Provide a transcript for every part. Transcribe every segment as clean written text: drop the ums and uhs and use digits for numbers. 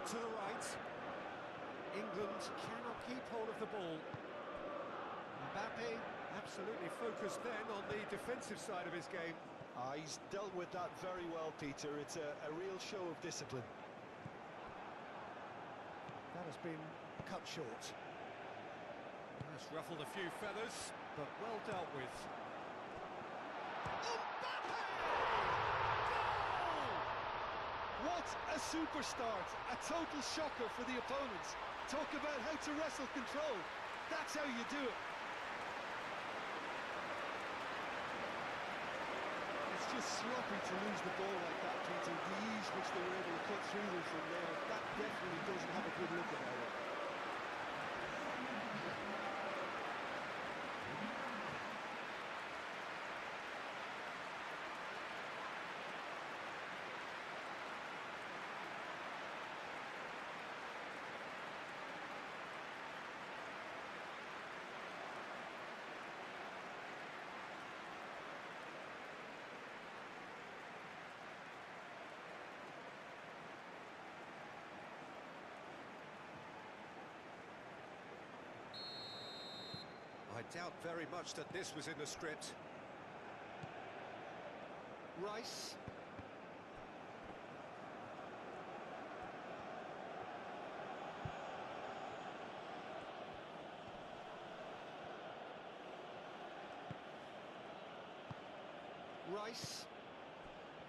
To the right. England cannot keep hold of the ball. Mbappe absolutely focused then on the defensive side of his game. He's dealt with that very well, Peter. It's a real show of discipline. That has been cut short. That's ruffled a few feathers, but well dealt with. Mbappe! Goal! What a super start! A total shocker for the opponents. Talk about how to wrestle control. That's how you do it. It's just sloppy to lose the ball like that, Peter. The ease which they were able to cut through them from there, that definitely doesn't have a good look about it. I doubt very much that this was in the script. Rice. Rice.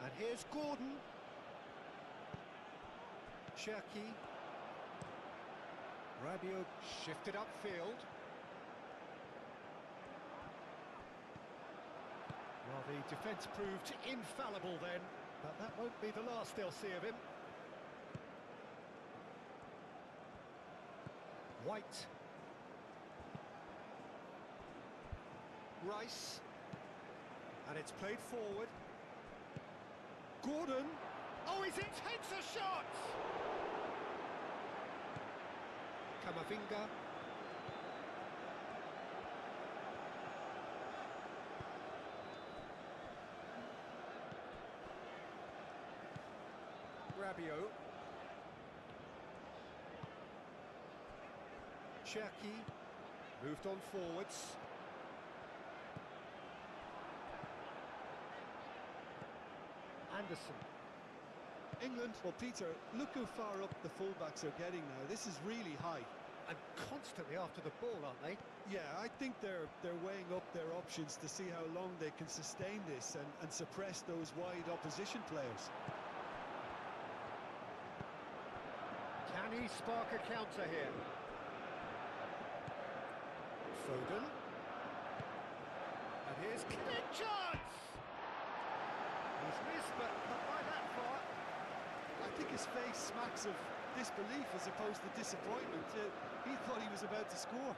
And here's Gordon. Cherki. Rabiot shifted upfield. Well, the defence proved infallible then, but that won't be the last they'll see of him. White. Rice. And it's played forward. Gordon. Oh, he takes a shot! Camavinga. Rabiot. Cherki moved on forwards. Anderson. England, well, Peter, look how far up the fullbacks are getting now. This is really high. And constantly after the ball, aren't they? Yeah, I think they're weighing up their options to see how long they can sustain this and suppress those wide opposition players. Can he spark a counter here? Foden. And here's big chance! He's missed, but not by that far. I think his face smacks of disbelief as opposed to disappointment. He thought he was about to score.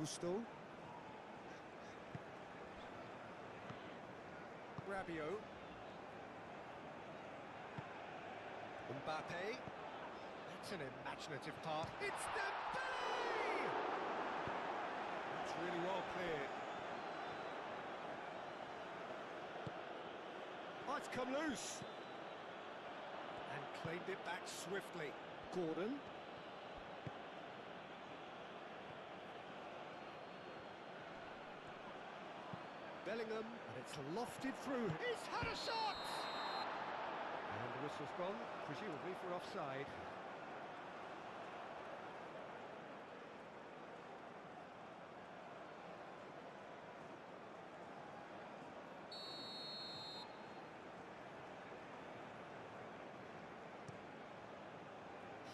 Gusto. Rabiot. Mbappe. That's an imaginative pass. It's Dembele! That's really well cleared. Oh, it's come loose. And claimed it back swiftly. Gordon. Bellingham, and it's lofted through. He's had a shot! And the whistle's gone, presumably for offside.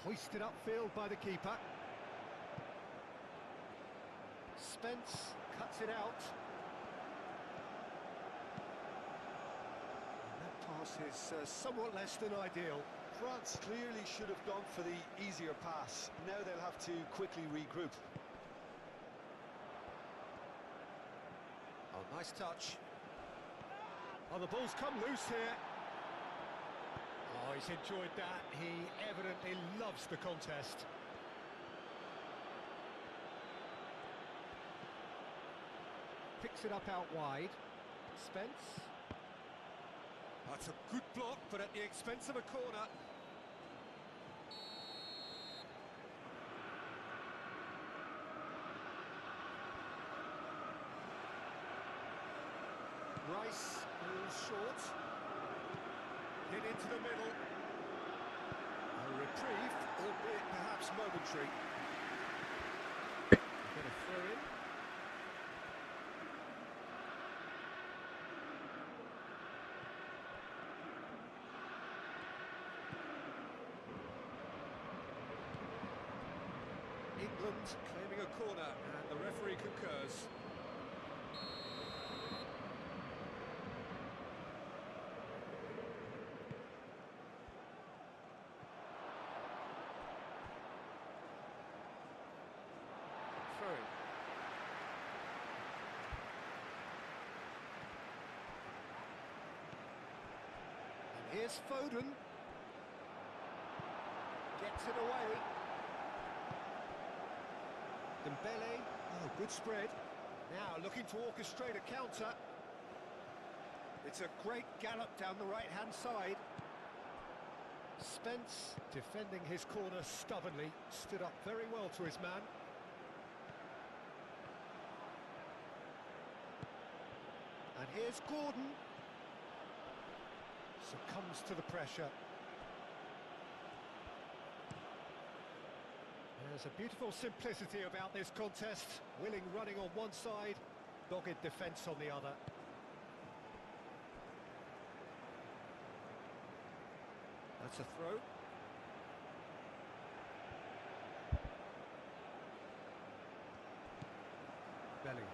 Hoisted upfield by the keeper. Spence cuts it out. Pass is somewhat less than ideal. France clearly should have gone for the easier pass. Now they'll have to quickly regroup. Oh, nice touch. Oh, the ball's come loose here. Oh, he's enjoyed that. He evidently loves the contest. Picks it up out wide. Spence. That's a good block, but at the expense of a corner. Rice moves short. Hit into the middle. A reprieve, albeit perhaps momentary. Get a throw in. England claiming a corner, and the referee concurs. And here's Foden. Gets it away. Dembele. Oh, good spread. Now looking to orchestrate a counter. It's a great gallop down the right-hand side. Spence, defending his corner stubbornly, stood up very well to his man. And here's Gordon. Succumbs to the pressure. There's a beautiful simplicity about this contest. Willing running on one side, dogged defence on the other. That's a throw. Bellingham.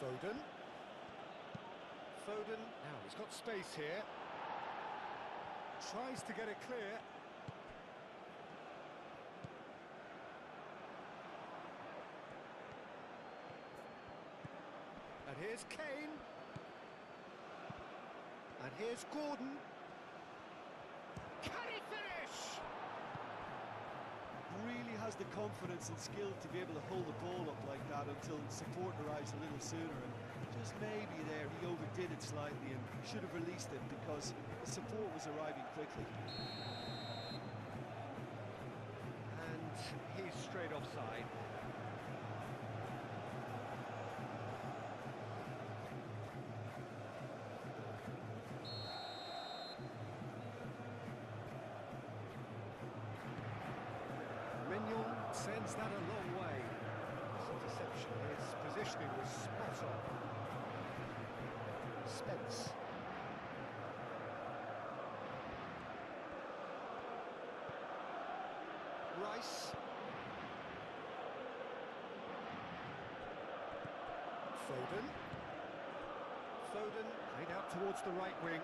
Foden. Foden, now he's got space here. Tries to get it clear. And here's Kane. And here's Gordon. Can he finish? Really has the confidence and skill to be able to hold the ball up like that until support arrives a little sooner, and just maybe there he overdid it slightly and should have released it because the support was arriving quickly. And he's straight offside. Sends that a long way. His interception, his positioning was spot on. Spence. Rice. Foden. Foden played out towards the right wing.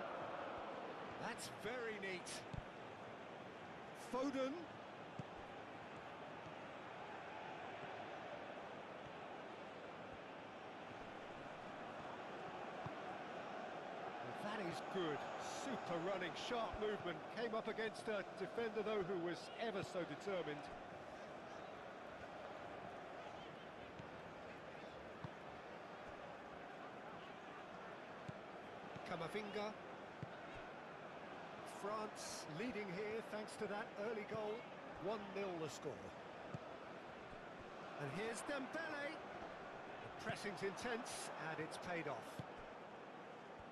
That's very neat. Foden. That is good. Super running, sharp movement. Came up against a defender, though, who was ever so determined. Camavinga. France leading here thanks to that early goal. 1-0 the score. And here's Dembele. The pressing's intense, and it's paid off.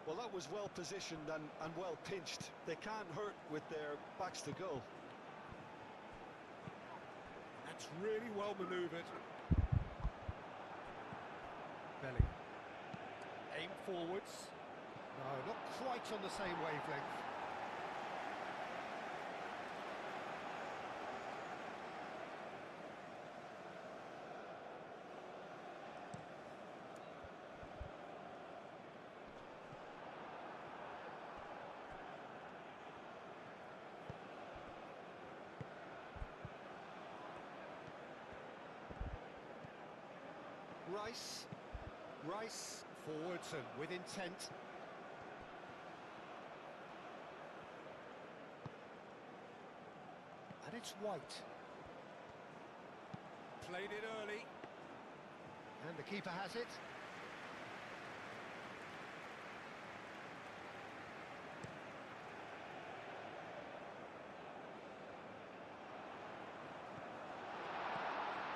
Well, that was well positioned and well pinched. They can't hurt with their backs to goal. That's really well manoeuvred. Bellingham. Aim forwards. No, not quite on the same wavelength. Rice forwards and with intent. And it's White. Played it early. And the keeper has it.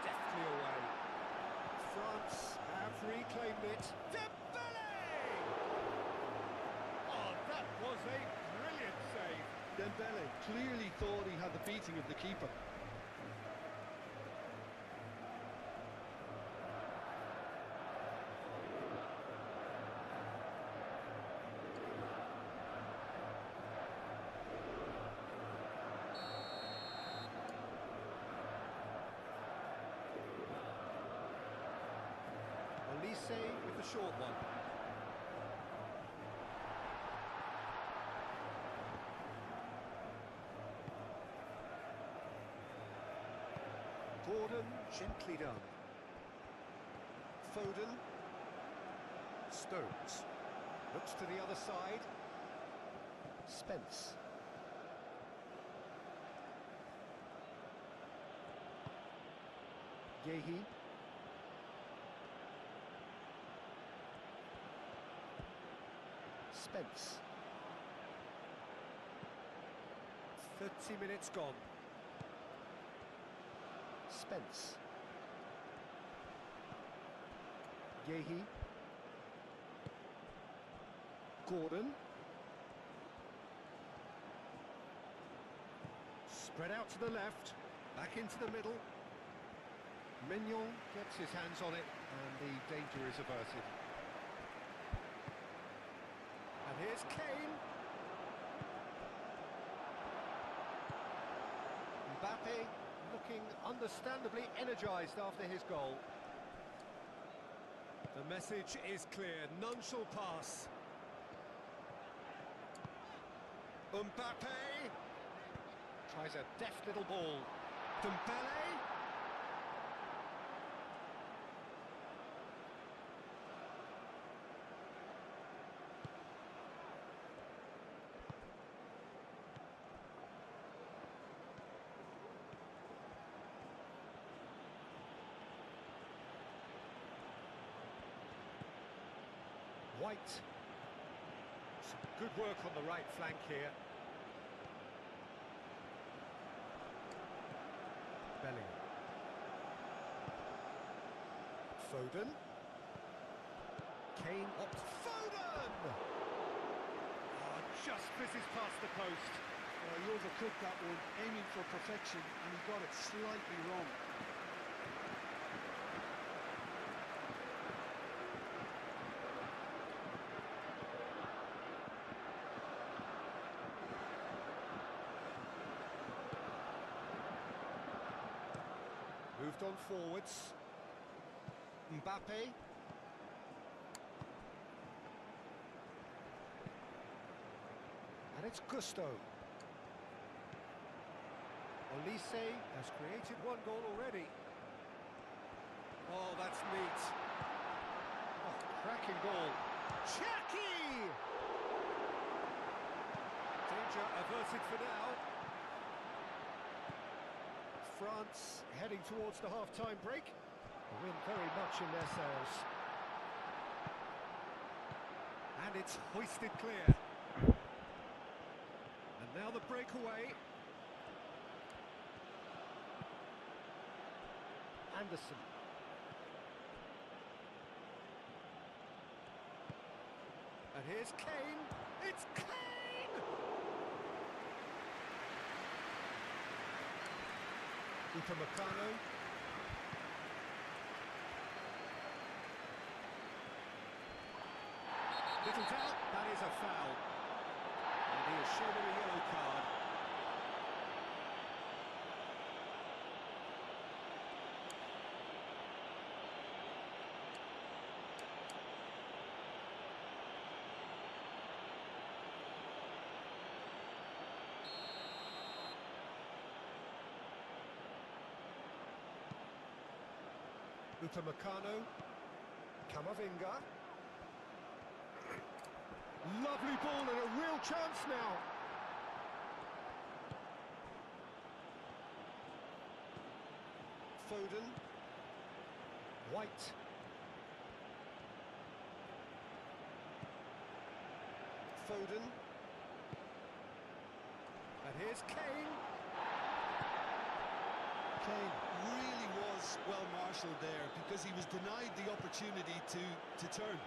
Deftly away. France have reclaimed it. Dembele! Oh, that was a brilliant save. Dembele clearly thought he had the beating of the keeper. Olise with the short one. Gordon, gently done. Foden. Stones. Looks to the other side. Spence. Yehi. Spence. 30 minutes gone. Spence. Yehi. Gordon. Spread out to the left. Back into the middle. Mignon gets his hands on it and the danger is averted. And here's Kane. Mbappe looking understandably energised after his goal. The message is clear, none shall pass. Mbappe tries a deft little ball. Dembele. White. Some good work on the right flank here. Bellingham. Foden. Kane opts. Foden! Oh, just fizzes past the post. He overcooked that one, aiming for perfection, and he got it slightly wrong. Moved on forwards. Mbappe. And it's Gusto. Olise has created one goal already. Oh, that's neat. Oh, cracking goal. Chucky! Danger averted for now. France heading towards the half-time break. The win very much in their sails. And it's hoisted clear. And now the breakaway. Anderson. And here's Kane. It's Kane! Upamecano. Little doubt, that is a foul. And he is shown a yellow card. Upamecano. Camavinga. Lovely ball and a real chance now. Foden. White. Foden. And here's Kane. Kane really was well marshalled there because he was denied the opportunity to turn.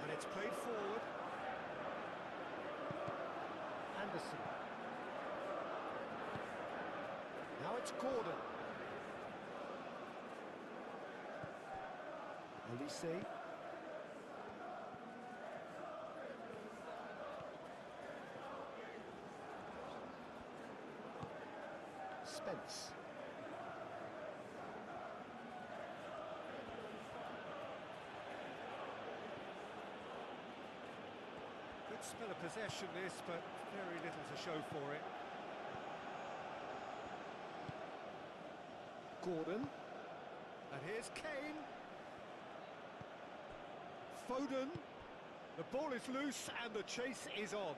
And it's played forward. Anderson. Now it's Gordon. Olise. Spence. Good spell of possession this, but very little to show for it. Gordon. And here's Kane. Foden. The ball is loose and the chase is on.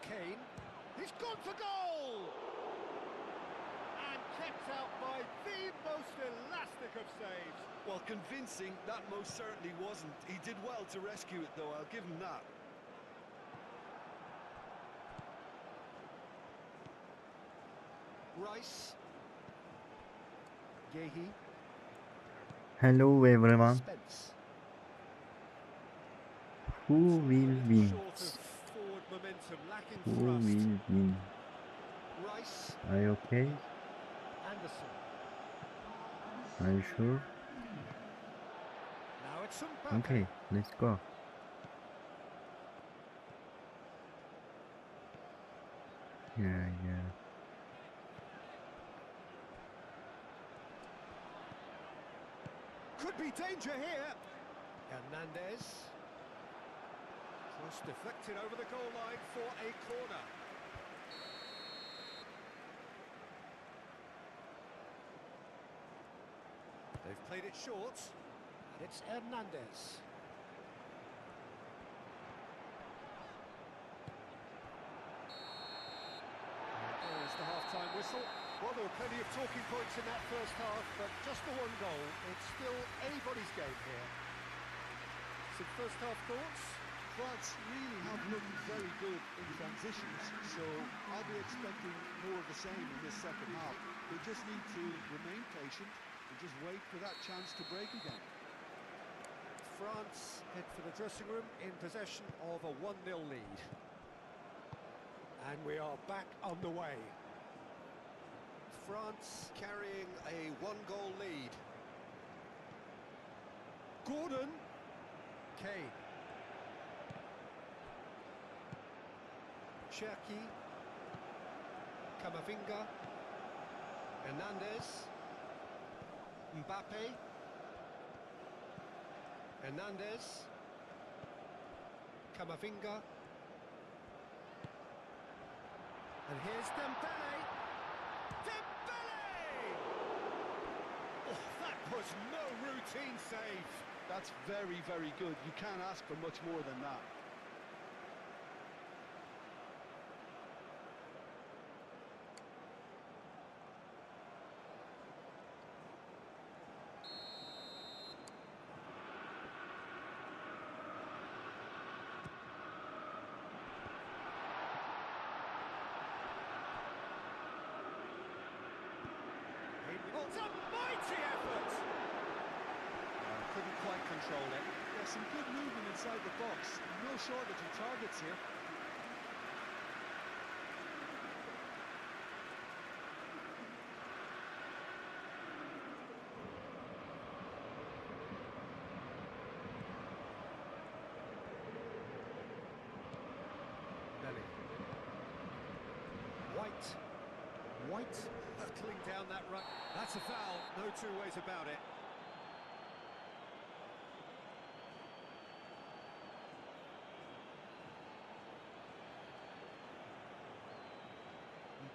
Kane. He's gone for goal! And kept out by the most elastic of saves. Well, convincing, that most certainly wasn't. He did well to rescue it, though, I'll give him that. Rice. Yehi. Hello everyone. Spence. Who will win? Short of forward momentum, lacking Who thrust. will win? Rice. Are you okay? Anderson. Are you sure? Now it's Mbappe. Okay, let's go. Yeah. Could be danger here. Hernandez. Cross deflected over the goal line for a corner. They've played it short. And it's Hernandez. And there's the half-time whistle. Well, there were plenty of talking points in that first half, but just the one goal. It's still anybody's game here. Some first half thoughts? France really have looked very good in transitions, so I'll be expecting more of the same in this second half. They just need to remain patient and just wait for that chance to break again. France head for the dressing room in possession of a 1-0 lead. And we are back on the way. France carrying a 1-goal lead. Gordon. Kane. Cherki. Camavinga. Hernandez. Mbappe. Hernandez. Camavinga. And here's Dembele. Dembele! Oh, that was no routine save. That's very, very good. You can't ask for much more than that. It's a mighty effort! Couldn't quite control it. Yeah, some good movement inside the box. No shortage of targets here. Belly. White hurtling down that run. That's a foul, no two ways about it.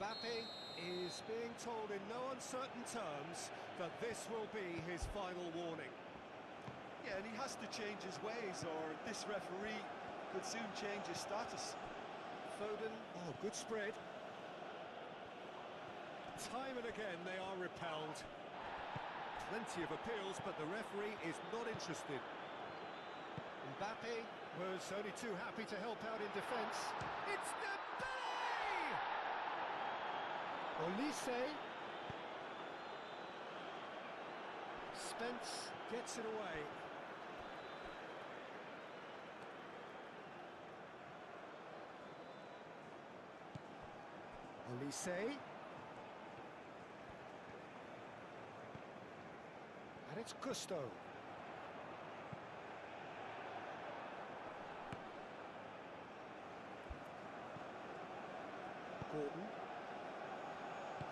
Mbappe is being told in no uncertain terms that this will be his final warning. Yeah, and he has to change his ways, or this referee could soon change his status. Foden, oh, good spread. Time and again they are repelled. Plenty of appeals, but the referee is not interested. Mbappe was only too happy to help out in defence. It's Dembele! Olise. Spence gets it away. Olise. And it's Gusto. Gordon.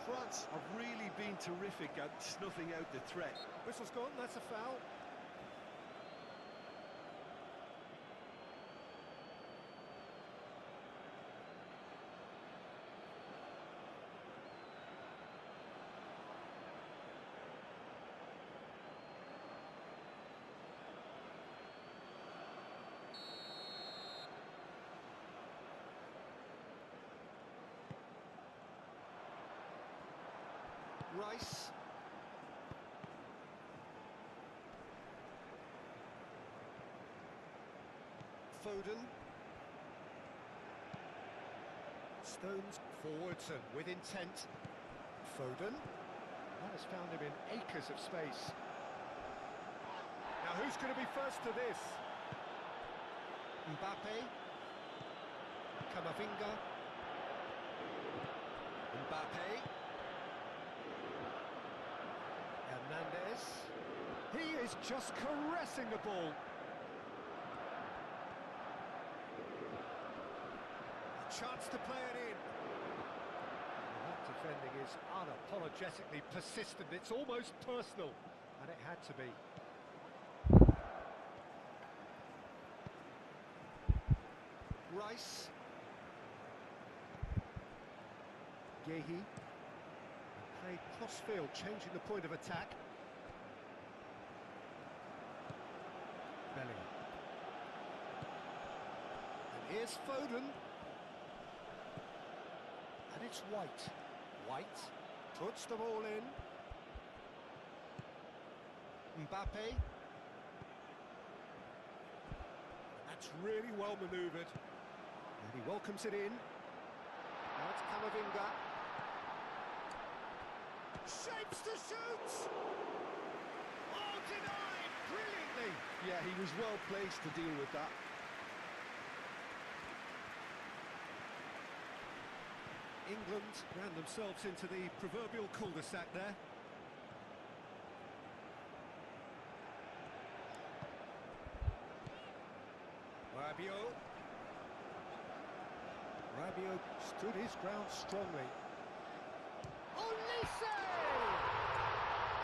France have really been terrific at snuffing out the threat. Whistle's gone, that's a foul. Rice. Foden. Stones forwards and with intent. Foden. That has found him in acres of space. Now who's going to be first to this? Mbappe. Camavinga. Mbappe. Hernandez. He is just caressing the ball. A chance to play it in. That defending is unapologetically persistent. It's almost personal, and it had to be. Rice. Yehi. Played cross-field, changing the point of attack. Bellingham. And here's Foden. And it's White. White puts the ball in. Mbappe. That's really well manoeuvred. And he welcomes it in. Now it's Camavinga. Shapes to shoot! Oh, denied! Brilliantly! Yeah, he was well placed to deal with that. England ran themselves into the proverbial cul-de-sac there. Rabiot stood his ground strongly. Olise!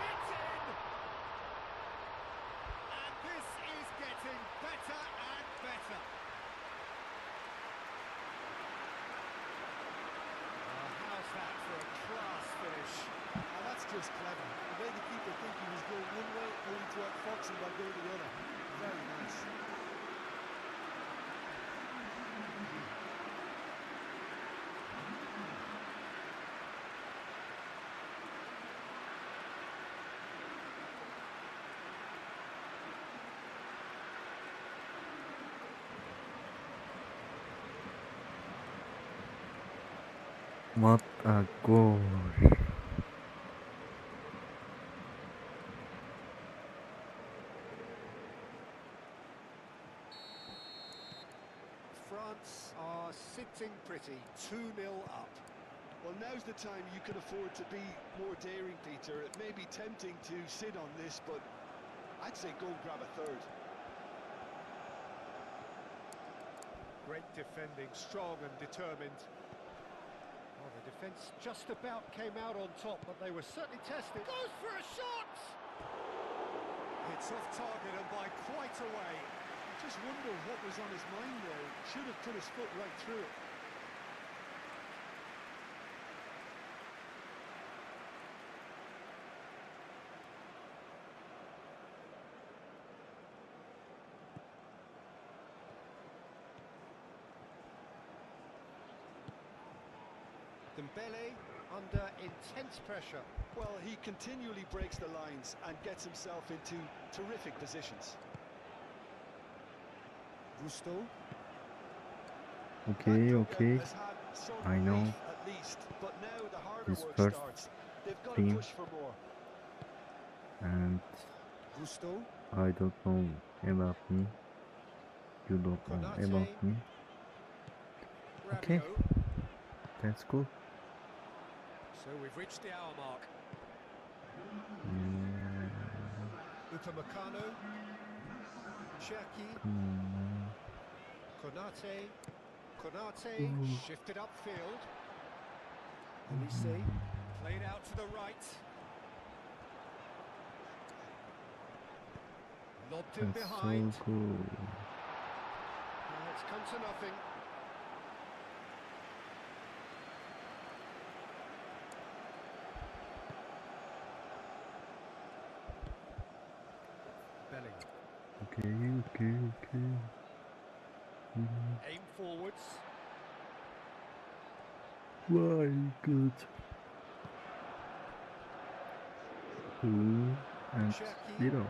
It's in! And this is getting better and better. How's that for a class finish? Now that's just clever. He made the keeper think he was going one way, only to outfox him by going the other. Very nice. What a goal. France are sitting pretty, 2-0 up. Well, now's the time you can afford to be more daring, Peter. It may be tempting to sit on this, but I'd say go and grab a third. Great defending, strong and determined. Oh, the defence just about came out on top, but they were certainly tested. Goes for a shot! It's off target and by quite a way. I just wonder what was on his mind there. Should have put his foot right through it. Dembele under intense pressure. Well, he continually breaks the lines and gets himself into terrific positions. Gusto. Okay, okay. Has had some I know. relief at least, but now the harder This work first starts. They've got to team. push for more. And Gusto. I don't know about me. You don't know Konate. about me. Okay, Rabiot. that's good. So we've reached the hour mark. Yeah. Upamecano. Cherki. Come on. Konate. Konate Ooh. shifted upfield. Elise played out to the right. Lobbed in That's behind. so cool. It's come to nothing. Bellingham. Okay. Aim forwards. Very good. 2 and Cherki. 0.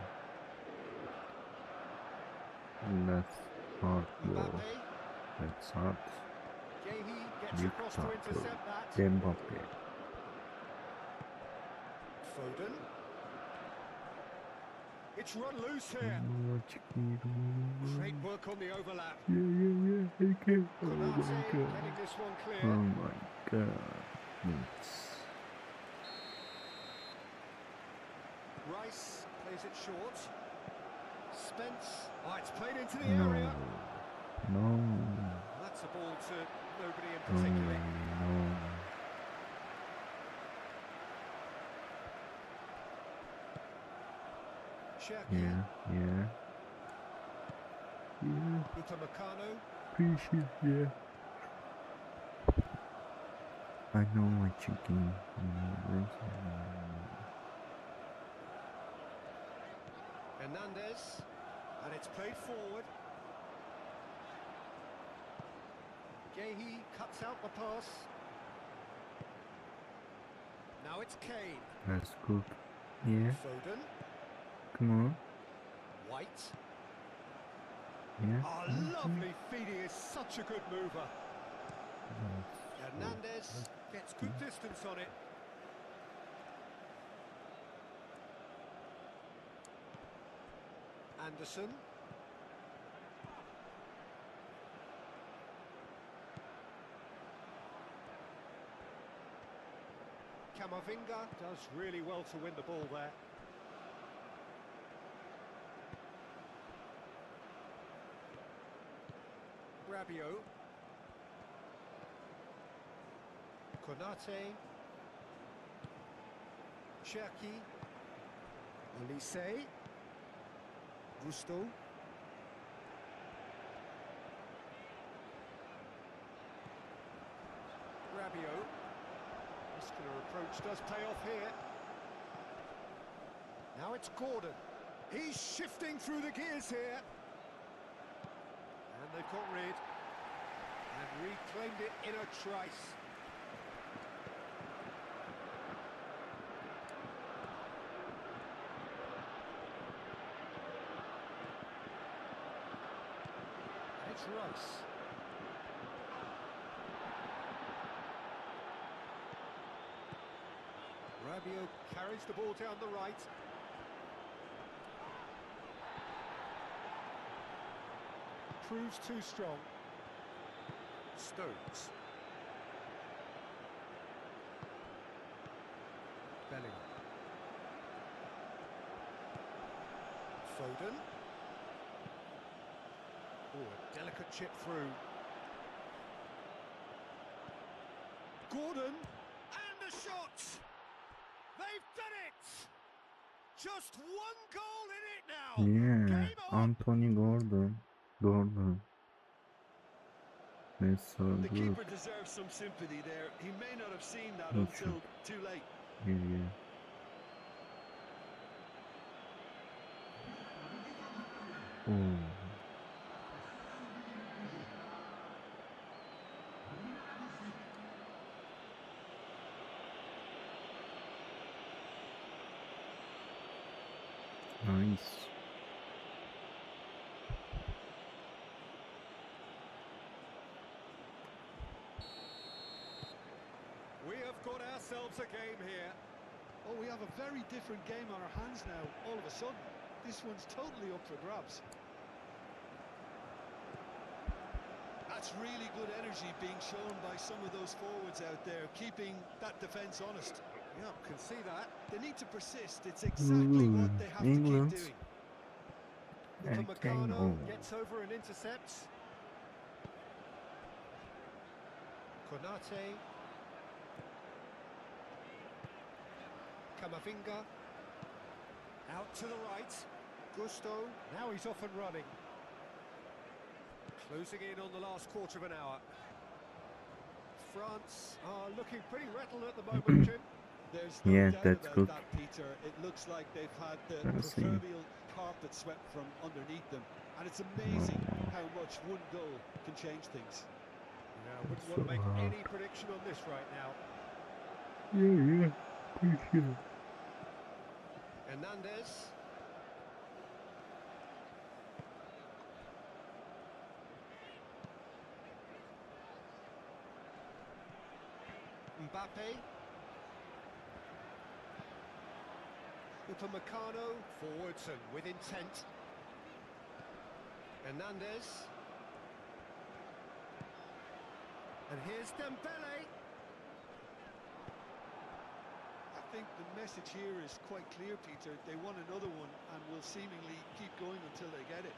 That's hard ball. Mbappe. That's hard. Gehi gets across to Dictator. intercept that. Mbappe. Foden. It's run loose here. Great work on the overlap. Yeah. Okay. Oh Konate my god. getting this one Oh clear. my god. Yes. Rice plays it short. Spence. Oh, it's played into the No. area. No. That's a ball to nobody in No. particular. No. Cherki. Yeah. Upamecano. Appreciate, yeah. I know my chicken. Hernandez. And it's played forward. Gehi cuts out the pass. Now it's Kane. That's good. Yeah. Foden. Come on. White. Yeah. Oh, lovely feet. He is such a good mover. Hernandez gets good distance on it. Anderson. Camavinga does really well to win the ball there. Rabiot. Konate. Cherki. Elise. Gusto. Rabiot. Muscular approach does pay off here. Now it's Gordon. He's shifting through the gears here. And they've got rid. And reclaimed it in a trice. And it's Rice. Rabiot carries the ball down the right. Proves too strong. Stones. Bellingham. Foden. Oh, a delicate chip through. Gordon. And the shot! They've done it! Just one goal in it now! Yeah. Game on! Anthony Gordon. That's so The good. keeper deserves some sympathy there. He may not have seen that Good until shot. too late. Yeah. Oh. Nice. We have got ourselves a game here. Oh, we have a very different game on our hands now, all of a sudden. This one's totally up for grabs. That's really good energy being shown by some of those forwards out there, keeping that defence honest. Yeah, can see that. They need to persist. It's exactly what they have to keep England. doing. Okay, Upamecano oh. gets over and intercepts. Konate. Camavinga. Out to the right. Gusto. Now he's off and running. Closing in on the last quarter of an hour. France are looking pretty rattled at the moment, Jim. There's no Yeah, doubt that's about good. that, Peter. It looks like they've had the Let's see. proverbial carpet swept from underneath them. And it's amazing how much one goal can change things. Yeah, I wouldn't want to make any prediction on this right now. Yeah, pretty sure. Hernandez. Mbappe. Upamecano forwards and with intent. Hernandez. And here's Dembele. I think the message here is quite clear, Peter. They want another one and will seemingly keep going until they get it.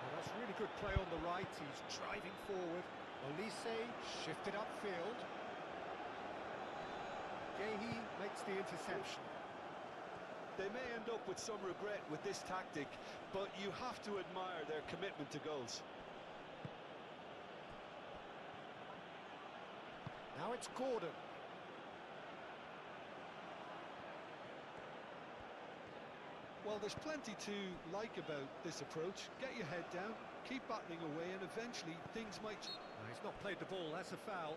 Well, that's really good play on the right. He's driving forward. Olise shifted upfield. Gehi makes the interception. They may end up with some regret with this tactic, but you have to admire their commitment to goals. Now it's Gordon. Well, there's plenty to like about this approach. Get your head down, keep battling away, and eventually things might... No, he's not played the ball, that's a foul.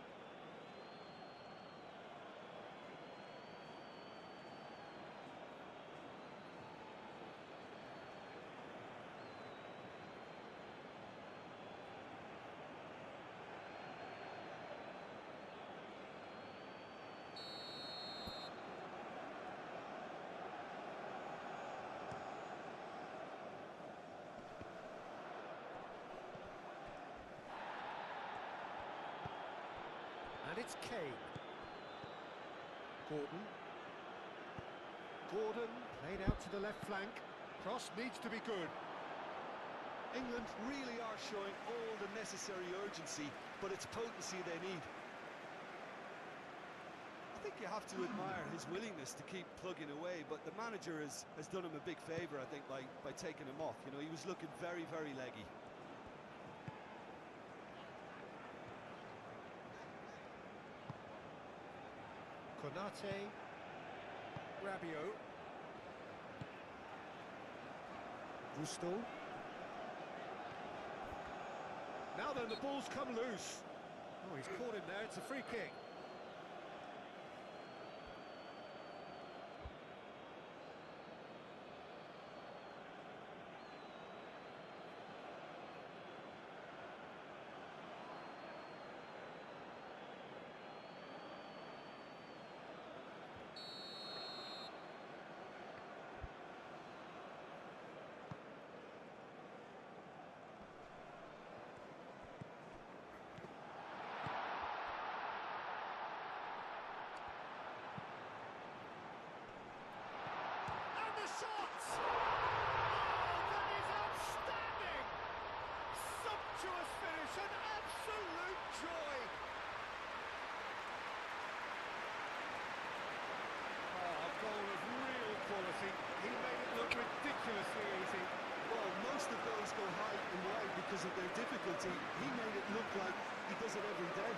And it's Kane. Gordon. Gordon played out to the left flank. Cross needs to be good. England really are showing all the necessary urgency, but it's potency they need. I think you have to admire his willingness to keep plugging away, but the manager has done him a big favour, I think, by taking him off. You know, he was looking very, very leggy. Konate. Rabiot. Gusto. Now then, the ball's come loose. Oh, he's caught him there. It's a free kick. Shots! Oh, that is outstanding! Sumptuous finish, an absolute joy! Oh, a goal of real quality. He made it look ridiculously easy. Well, most of those go high and wide because of their difficulty. He made it look like he does it every day.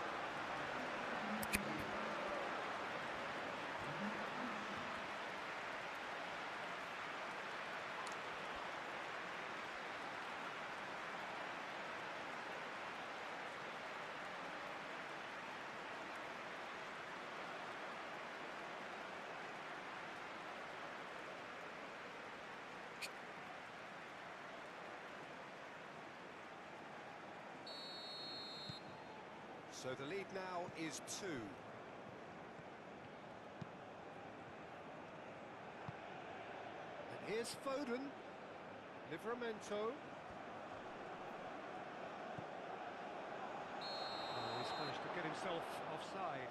So the lead now is 2. And here's Foden. Livramento. Oh, he's managed to get himself offside.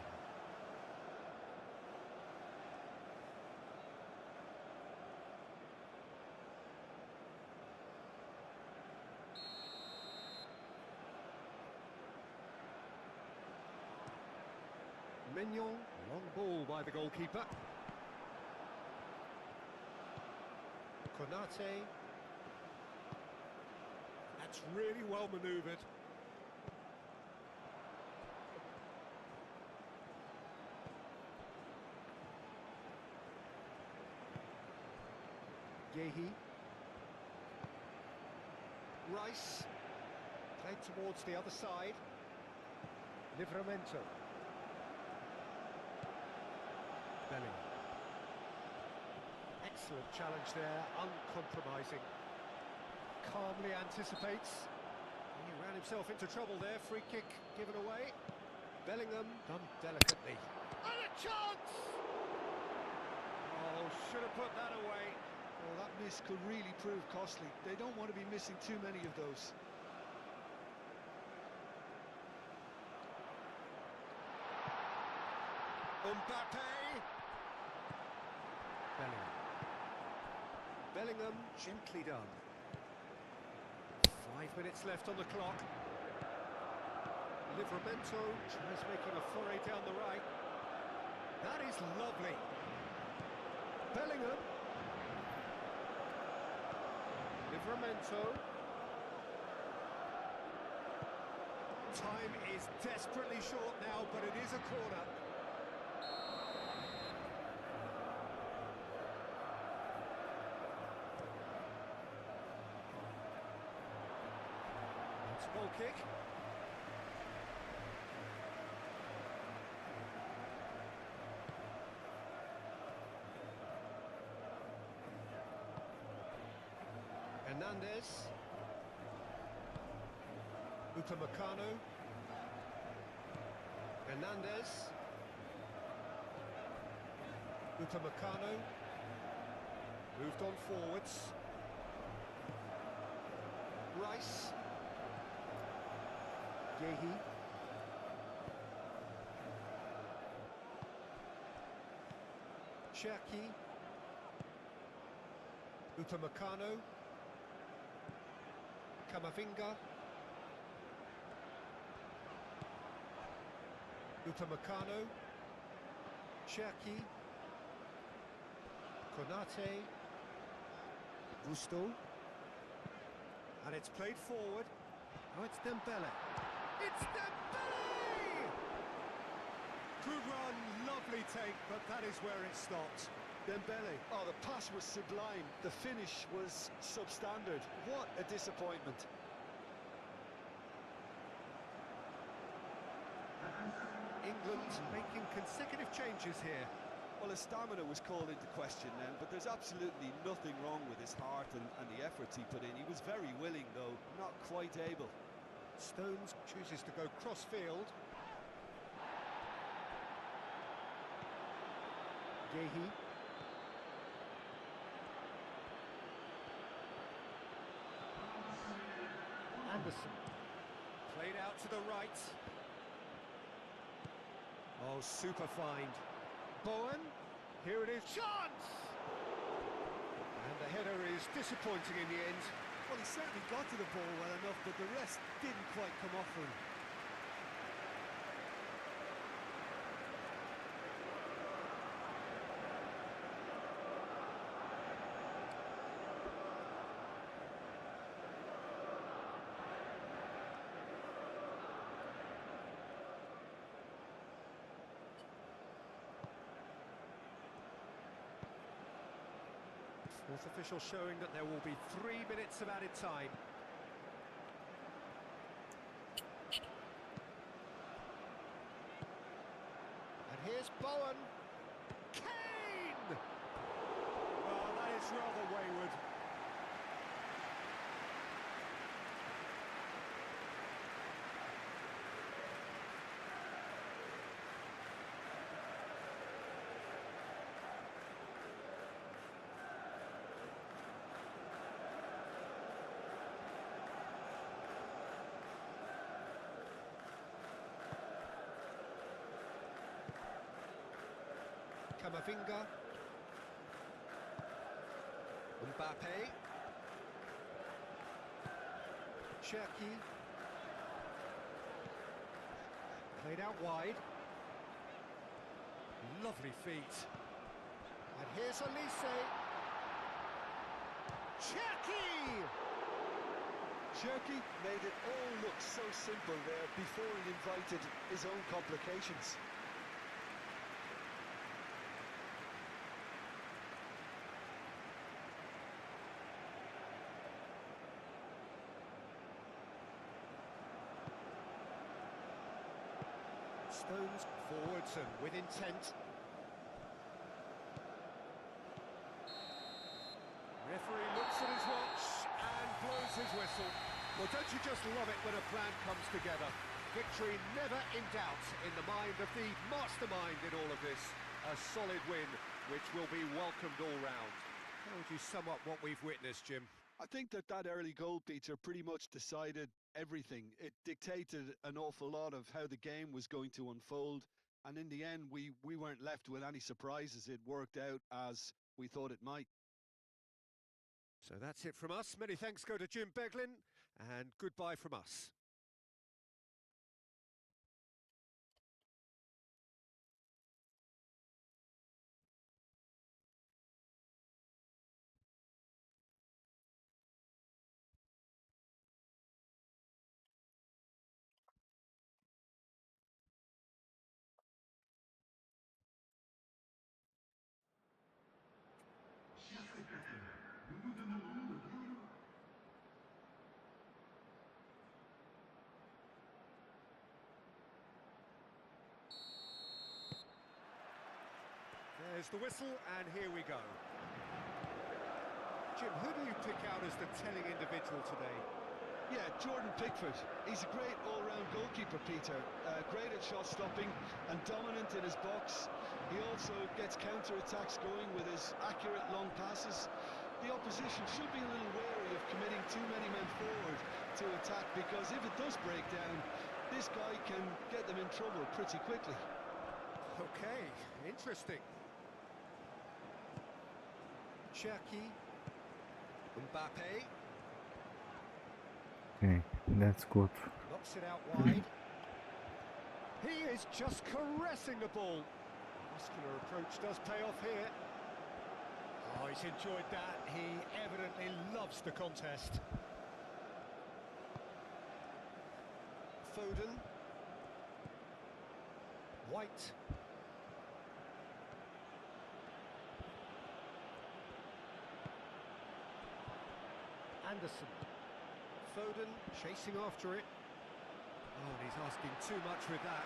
Mignon, long ball by the goalkeeper. Konate. That's really well manoeuvred. Yehi. Rice. Played towards the other side. Livramento. Bellingham. Excellent challenge there, uncompromising. Calmly anticipates. He ran himself into trouble there, free kick given away. Bellingham done delicately. And a chance! Oh, should have put that away. Well, that miss could really prove costly. They don't want to be missing too many of those. Mbappe! Bellingham, gently done. 5 minutes left on the clock. Livramento tries making a foray down the right. That is lovely. Bellingham. Livramento. Time is desperately short now, but it is a corner. Goal kick. Hernandez. Upamecano. Hernandez. Upamecano. Moved on forwards. Rice. Yehi. Cherki. Upamecano. Camavinga. Upamecano. Cherki. Konate. Gusto. And it's played forward. Now it's Dembele. It's Dembele! Good run, lovely take, but that is where it stopped. Dembele. Oh, the pass was sublime. The finish was substandard. What a disappointment. England making consecutive changes here. Well, his stamina was called into question then, but there's absolutely nothing wrong with his heart and the efforts he put in. He was very willing, though, not quite able. Stones chooses to go cross-field. Yehi. Anderson. Played out to the right. Oh, super find. Bowen. Here it is. Chance! And the header is disappointing in the end. Well, he certainly got to the ball well enough, but the rest didn't quite come off for him. Fourth official showing that there will be 3 minutes of added time. And here's Bowen. Kane! Oh, that is rather wayward. Camavinga. Mbappe. Cherki. Played out wide. Lovely feet. And here's Elise. Cherki! Cherki made it all look so simple there before he invited his own complications. Stones forwards and with intent. Referee looks at his watch and blows his whistle. Well, don't you just love it when a plan comes together? Victory never in doubt in the mind of the mastermind in all of this. A solid win, which will be welcomed all round. How would you sum up what we've witnessed, Jim? I think that early goal, Peter, pretty much decided everything. It dictated an awful lot of how the game was going to unfold. And in the end, we weren't left with any surprises. It worked out as we thought it might. So that's it from us. Many thanks go to Jim Beglin, and goodbye from us. There's the whistle, and here we go. Jim, who do you pick out as the telling individual today? Yeah, Jordan Pickford. He's a great all-round goalkeeper, Peter. Great at shot stopping and dominant in his box. He also gets counter-attacks going with his accurate long passes. The opposition should be a little wary of committing too many men forward to attack, because if it does break down, this guy can get them in trouble pretty quickly. Okay, interesting. Cherki. Mbappe. Okay, that's good. Knocks it out wide. He is just caressing the ball. Muscular approach does pay off here. Oh, he's enjoyed that. He evidently loves the contest. Foden. White. Anderson. Foden chasing after it. Oh, and he's asking too much with that.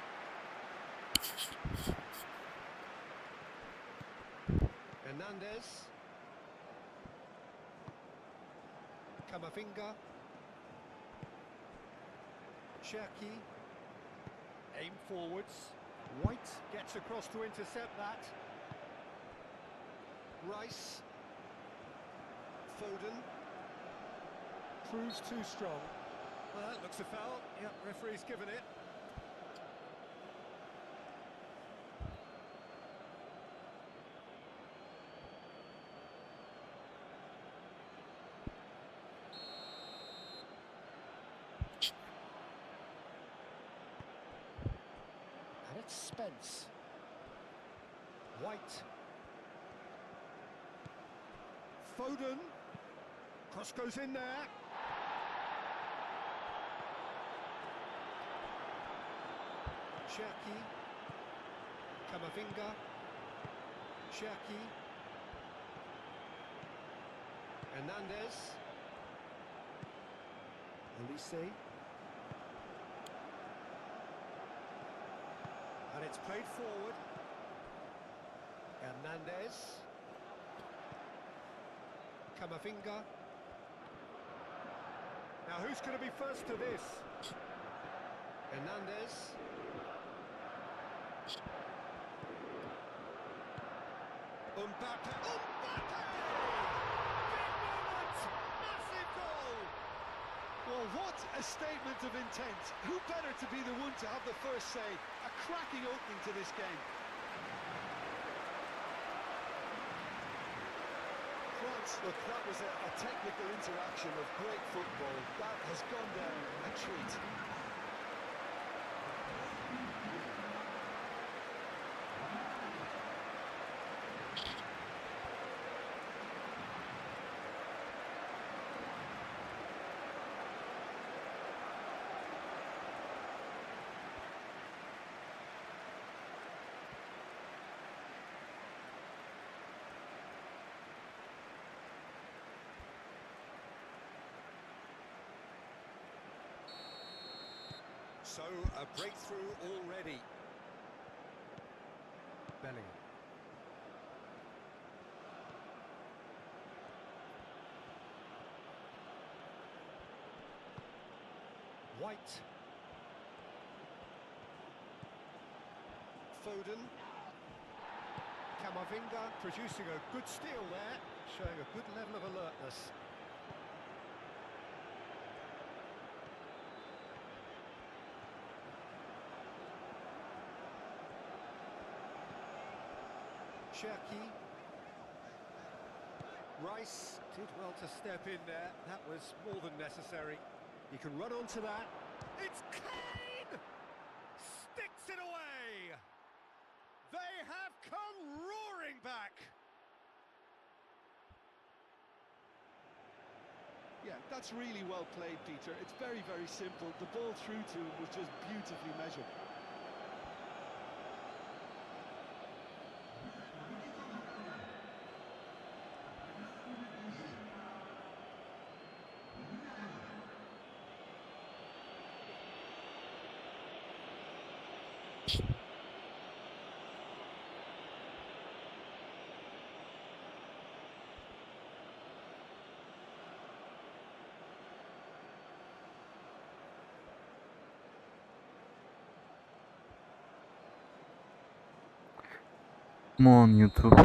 Hernandez. Camavinga. Cherki. Aim forwards. White gets across to intercept that. Rice. Foden. Proves too strong. Well, that looks a foul. Yep, referee's given it. And it's Spence. White. Foden. Cross goes in there. Cherki. Camavinga. Cherki. Hernandez. Elise. And it's played forward. Hernandez. Camavinga. Now who's going to be first to this? Hernandez. Mbappe! Mbappe! Big moment! Massive goal! Well, what a statement of intent. Who better to be the one to have the first say? A cracking opening to this game. France. Look, that was a technical interaction of great football. That has gone down a treat. So, a breakthrough already. Bellingham. White. Foden. Camavinga producing a good steal there, showing a good level of alertness. Cherki. Rice did well to step in there. That was more than necessary. He can run onto that. It's Kane! Sticks it away! They have come roaring back! Yeah, that's really well played, Peter. It's very, very simple. The ball through to him was just beautifully measured. Come on, YouTube.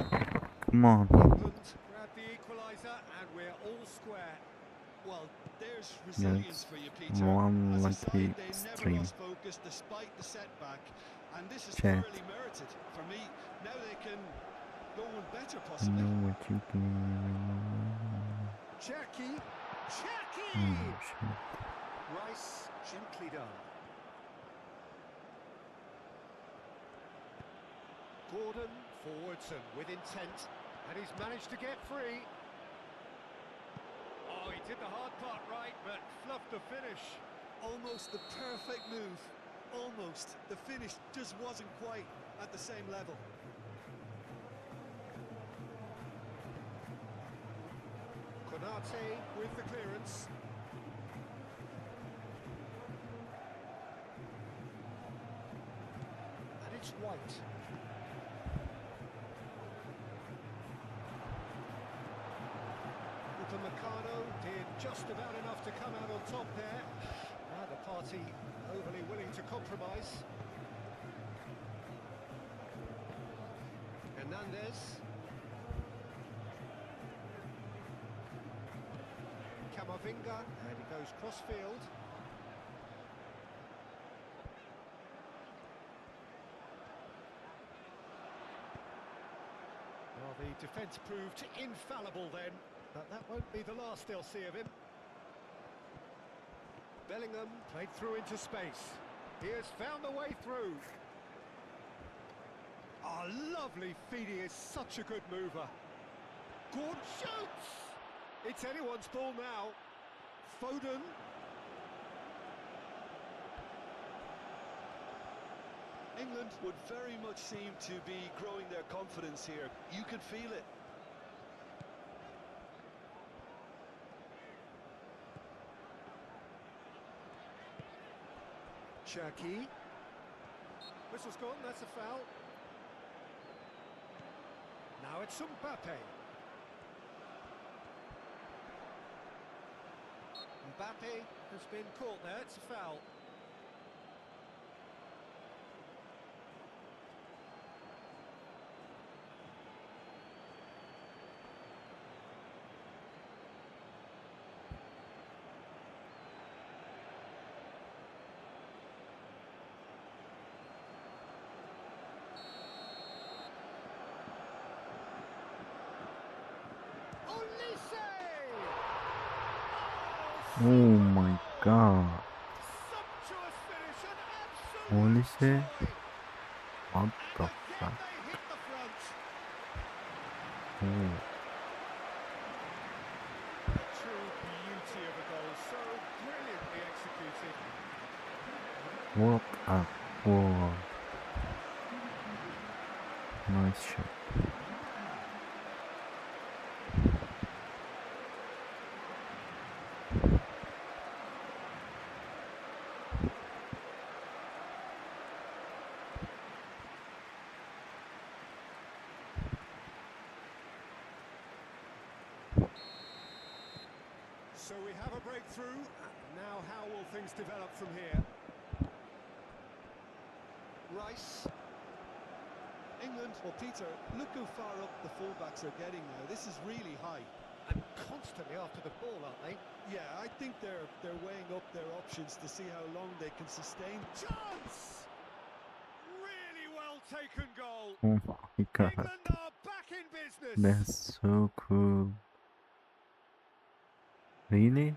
Come on. England grab the equaliser and we're all square. Well, there's Yeah, resilience it's for you, Peter. one As a lucky side, they never stream. lost focus despite the setback, and this is Chat. thoroughly merited. For me, now they can go on better, I possibly. know what you can. Cherki. Cherki! Oh, shit. Rice, gently done. Gordon, forwards and with intent, and he's managed to get free. Oh, he did the hard part right, but fluffed the finish. Almost the perfect move. Almost. The finish just wasn't quite at the same level. Konate with the clearance. And it's White. Upamecano did just about enough to come out on top there. Neither party overly willing to compromise. Hernandez. Camavinga, and he goes cross-field. Well, the defence proved infallible then, but that won't be the last they'll see of him. Bellingham played through into space. He has found the way through. Oh, lovely feed, he is such a good mover. Gordon shoots! It's anyone's ball now. Foden. England would very much seem to be growing their confidence here. You could feel it. Cherki. Whistle's gone, that's a foul. Now it's Mbappe. Mbappe has been caught there, it's a foul. Olise! Oh Super my goal! god. Sumptuous finish and Holy absolute shit. joy! What And the again fuck? they hit the front. Oh, A true beauty of a goal, so brilliantly executed. what a goal. Nice shot. So we have a breakthrough. Now how will things develop from here? Rice. England, well, Peter, look how far up the fullbacks are getting now. This is really high. And constantly after the ball, aren't they? Yeah, I think they're weighing up their options to see how long they can sustain. Chance! Really well taken goal. Oh my god. England are back in business. That's so cool. Really?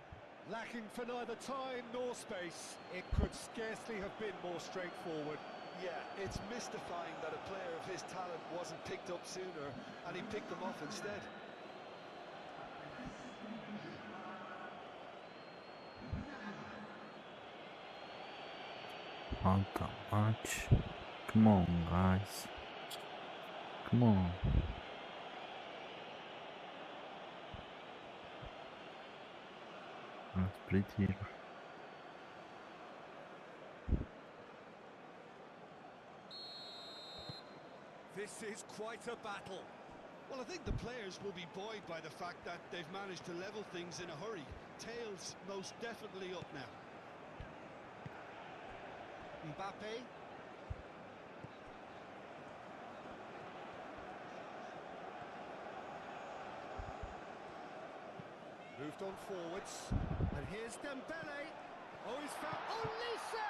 Lacking for neither time nor space. It could scarcely have been more straightforward. Yeah, it's mystifying that a player of his talent wasn't picked up sooner and he picked them off instead. Not that much. Come on, guys. Come on. That's pretty. This is quite a battle. Well, I think the players will be buoyed by the fact that they've managed to level things in a hurry. Tails most definitely up now. Mbappe. Moved on forwards. And here's Dembele. Oh, he's found Olise!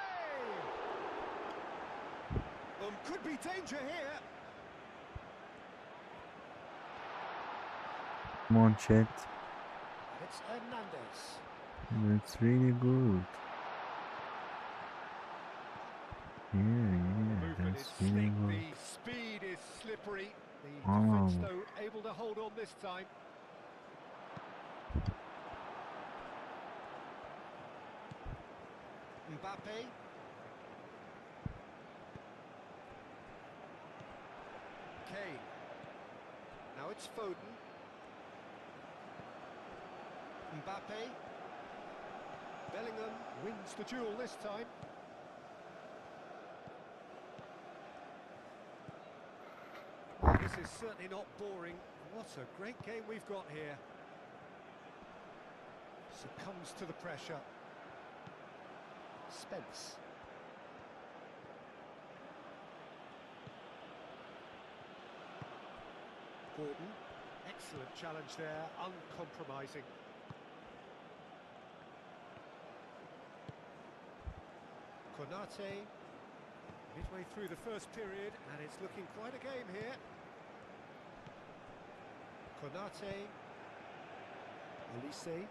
Could be danger here. Come on, chat. It's Hernandez. That's really good. Yeah, Movement is that's really sleek, good. the speed is slippery. The Oh. defence, though, able to hold on this time. Mbappe. Kane. Now it's Foden. Mbappe. Bellingham wins the duel this time. This is certainly not boring. What a great game we've got here. Succumbs to the pressure. Spence. Gordon. Excellent challenge there, uncompromising. Konate. Midway through the first period, and it's looking quite a game here. Konate. Olise.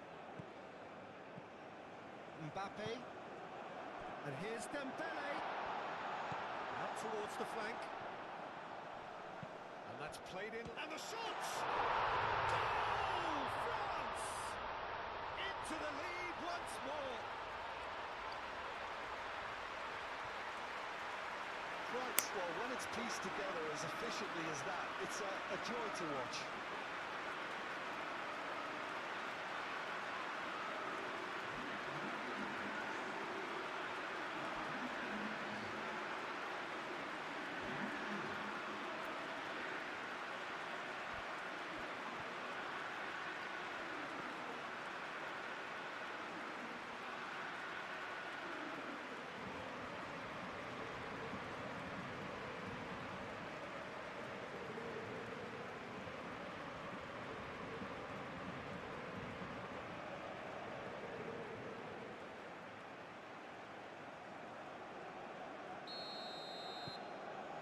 Mbappe. And here's Dembele. Out towards the flank. And that's played in. And the shots! Goal! France! Into the lead once more. Right, well, when it's pieced together as efficiently as that, it's a joy to watch.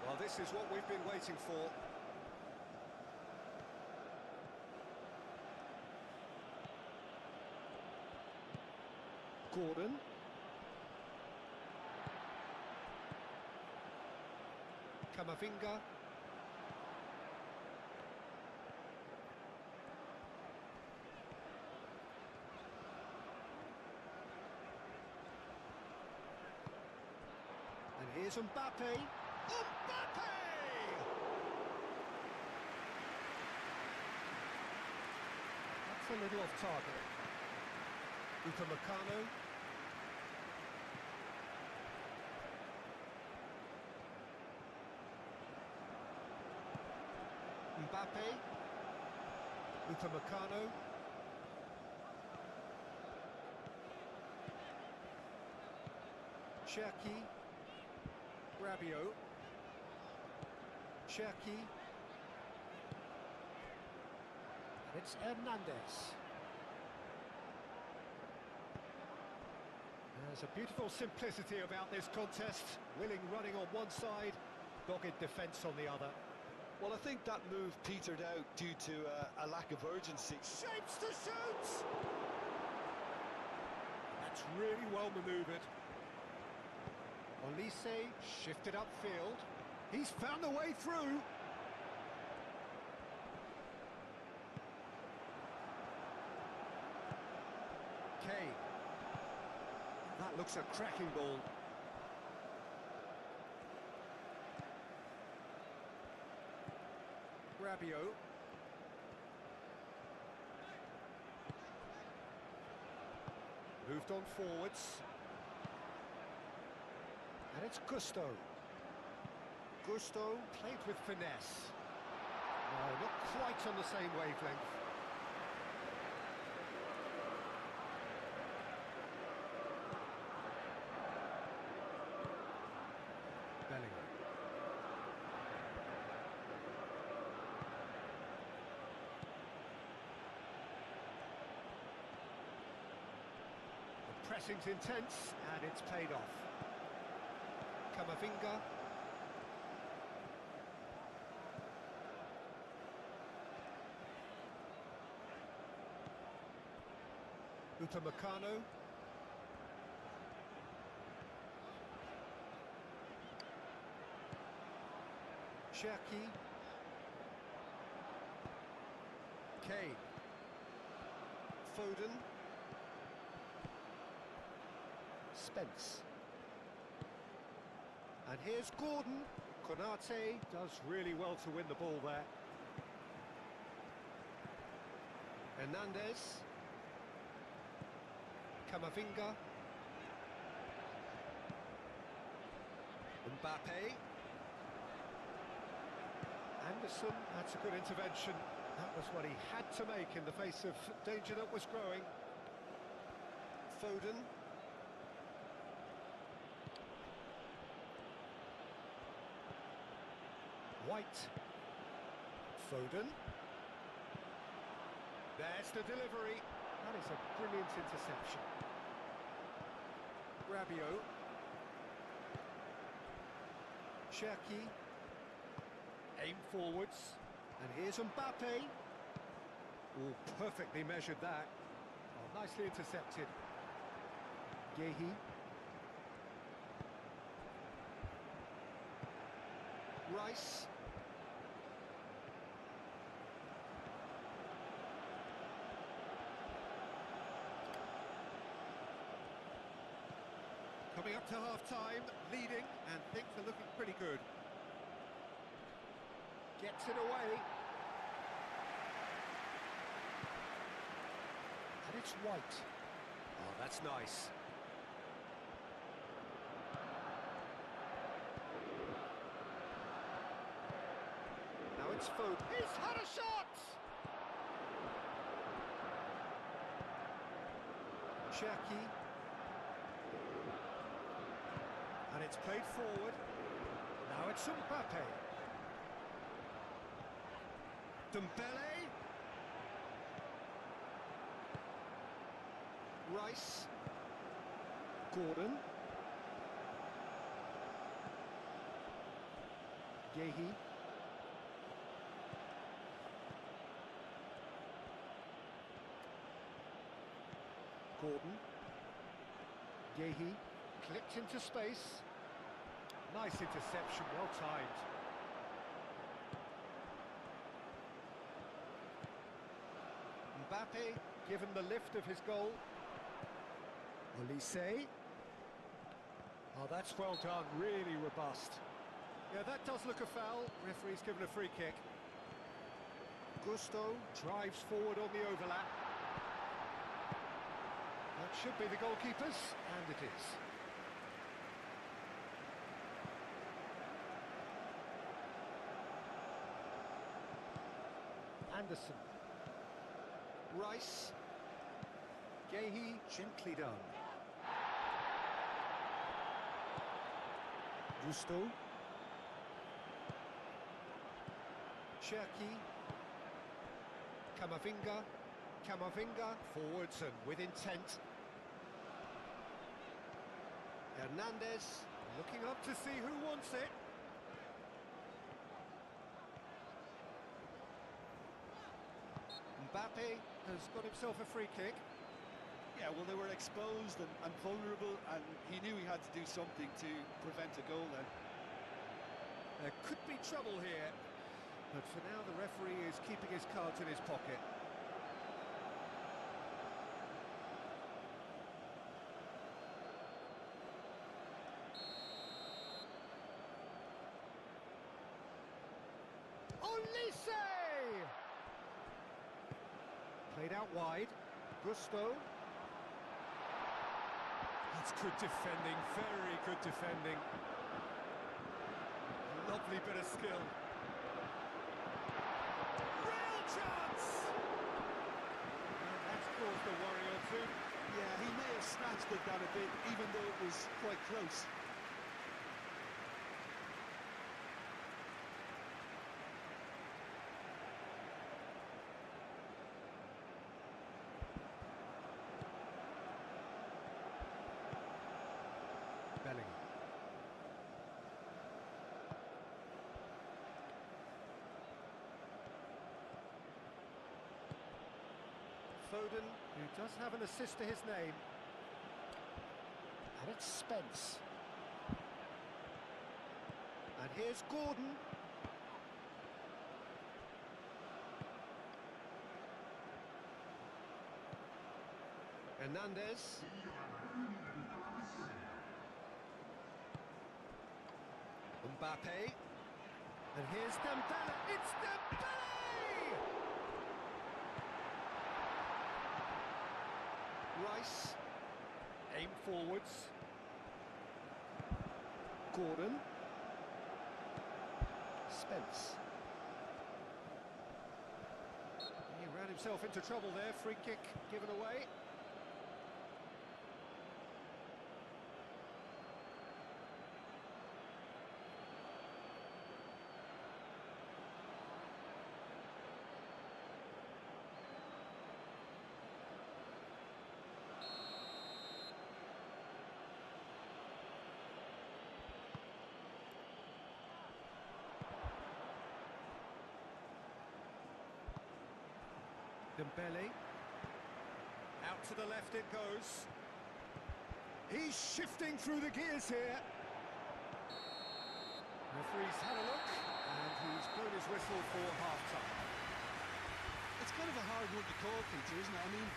Well, this is what we've been waiting for. Gordon. Camavinga. And here's Mbappe. Mbappe! That's a little off target. Upamecano. Mbappe. Upamecano. Cherki. Rabiot. Cherki. And it's Hernandez. There's a beautiful simplicity about this contest. Willing running on one side, dogged defence on the other. Well, I think that move petered out due to a lack of urgency. Shapes to shoot! That's really well manoeuvred. Olise shifted upfield. He's found a way through. Kane. That looks a cracking ball. Rabiot. Moved on forwards. And it's Gusto. Gusto played with finesse. No, not quite on the same wavelength. Bellingham. The pressing's intense and it's paid off. Camavinga. Upamecano. Cherki. Kane. Foden. Spence. And here's Gordon. Konate does really well to win the ball there. Hernandez. Camavinga. Mbappe. Anderson, that's a good intervention. That was what he had to make in the face of danger that was growing. Foden. White. Foden. There's the delivery. That is a brilliant interception. Rabiot. Cherki. Aim forwards. And here's Mbappe. Oh, perfectly measured that. Oh, nicely intercepted. Gehi. Rice. Coming up to half-time, leading, and things are looking pretty good. Gets it away. And it's White. Oh, that's nice. Now it's Foden. He's had a shot! Cherki. And it's played forward. Now it's Mbappe. Dembele. Rice. Gordon. Gehi. Gordon. Yehi clipped into space. Nice interception, well timed. Mbappe given the lift of his goal. Olise. Oh, that's well done, really robust. Yeah, that does look a foul. Referee's given a free kick. Gusto drives forward on the overlap. That should be the goalkeeper's, and it is. Anderson. Rice. Yehi, gently done. Gusto. Cherki. Camavinga forwards and with intent. Hernandez looking up to see who wants it. Mbappe has got himself a free kick. Yeah, well, they were exposed and vulnerable, and he knew he had to do something to prevent a goal then. There could be trouble here, but for now the referee is keeping his cards in his pocket. Olise! Played out wide. Gusto. That's good defending, very good defending. Lovely bit of skill. Real chance! And that's caused a worry or two. Yeah, he may have snatched at that a bit, even though it was quite close. Bellingham. Foden, who does have an assist to his name. And it's Spence. And here's Gordon. Hernandez. Mbappe. And here's Dembele. It's Dembele! Rice. Aim forwards. Gordon. Spence. He ran himself into trouble there. Free kick given away. Dembele. Out to the left it goes. He's shifting through the gears here. Referee's had a look, and he's blown his whistle for half-time. It's kind of a hard one to call, Peter, isn't it? I mean,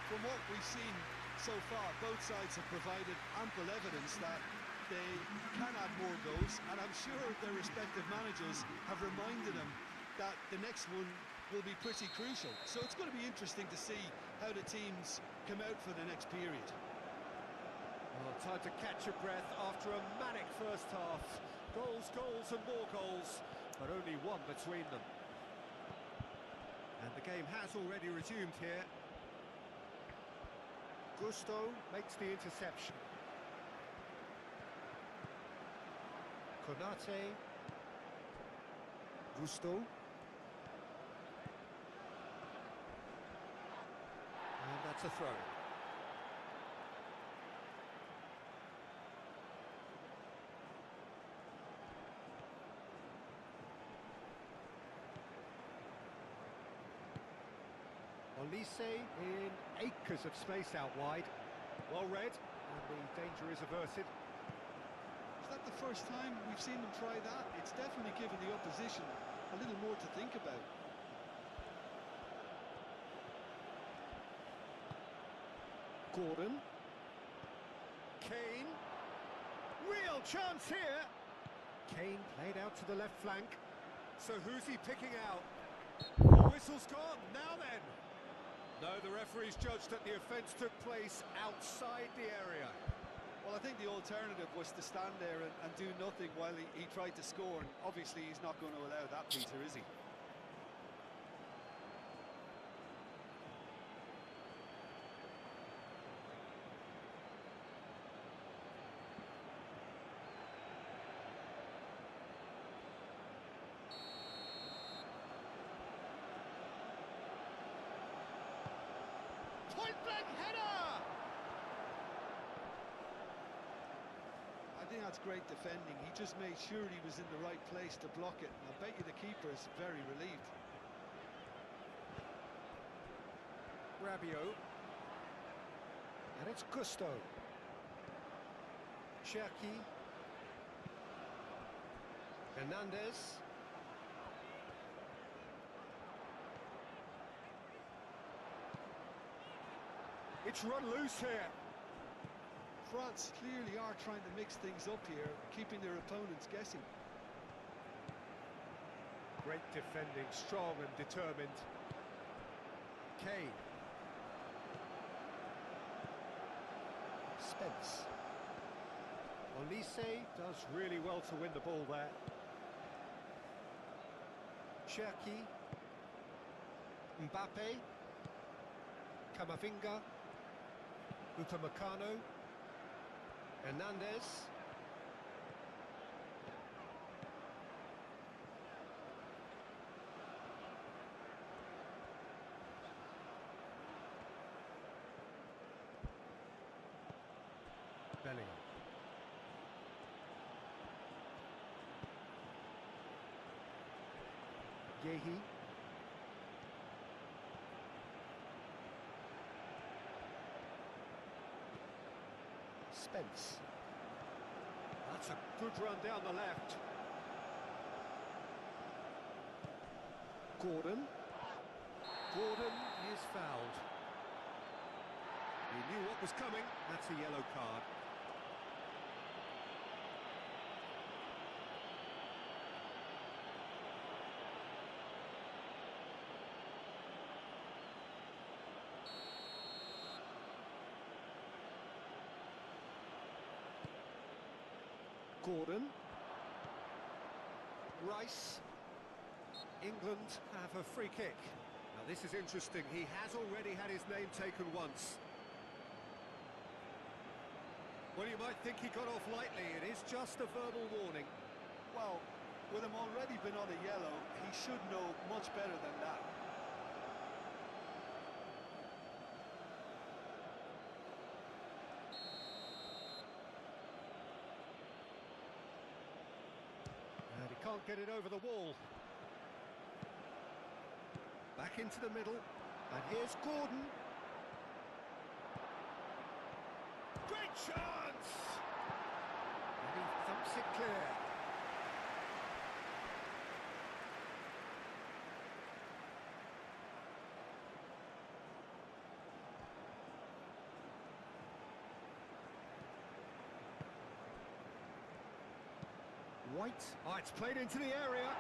from what we've seen so far, both sides have provided ample evidence that they can add more goals, and I'm sure their respective managers have reminded them that the next one will be pretty crucial. So it's going to be interesting to see how the teams come out for the next period. Well, time to catch your breath after a manic first half. Goals, goals and more goals, but only one between them. And the game has already resumed here. Gusto makes the interception. Konate. Gusto. And that's a throw. Olise in acres of space out wide. Well read, And the danger is averted. Is that the first time we've seen them try that? It's definitely given the opposition a little more to think about. Gordon. Kane. Real chance here. Kane played out to the left flank. So who's he picking out? The whistle's gone. Now then. No, the referee's judged that the offence took place outside the area. Well, I think the alternative was to stand there and do nothing while he tried to score, and obviously he's not going to allow that, Peter, is he? Point-blank header! I think that's great defending. He just made sure he was in the right place to block it. And I bet you the keeper is very relieved. Rabiot. And it's Gusto. Cherki. Hernandez. It's run loose here. France clearly are trying to mix things up here, keeping their opponents guessing. Great defending, strong and determined. Kane. Spence. Olise does really well to win the ball there. Cherki. Mbappe. Camavinga. Upamecano. Hernandez. Bellingham. Yehi. Spence. That's a good run down the left. Gordon. Gordon is fouled. He knew what was coming. That's a yellow card. Gordon. Rice. England have a free kick. Now this is interesting. He has already had his name taken once. Well, you might think he got off lightly. It is just a verbal warning. Well, with him already been on a yellow, he should know much better than that. And he can't get it over the wall. Back into the middle. And here's Gordon. Great chance! And he thumps it clear. White. Oh, it's played into the area.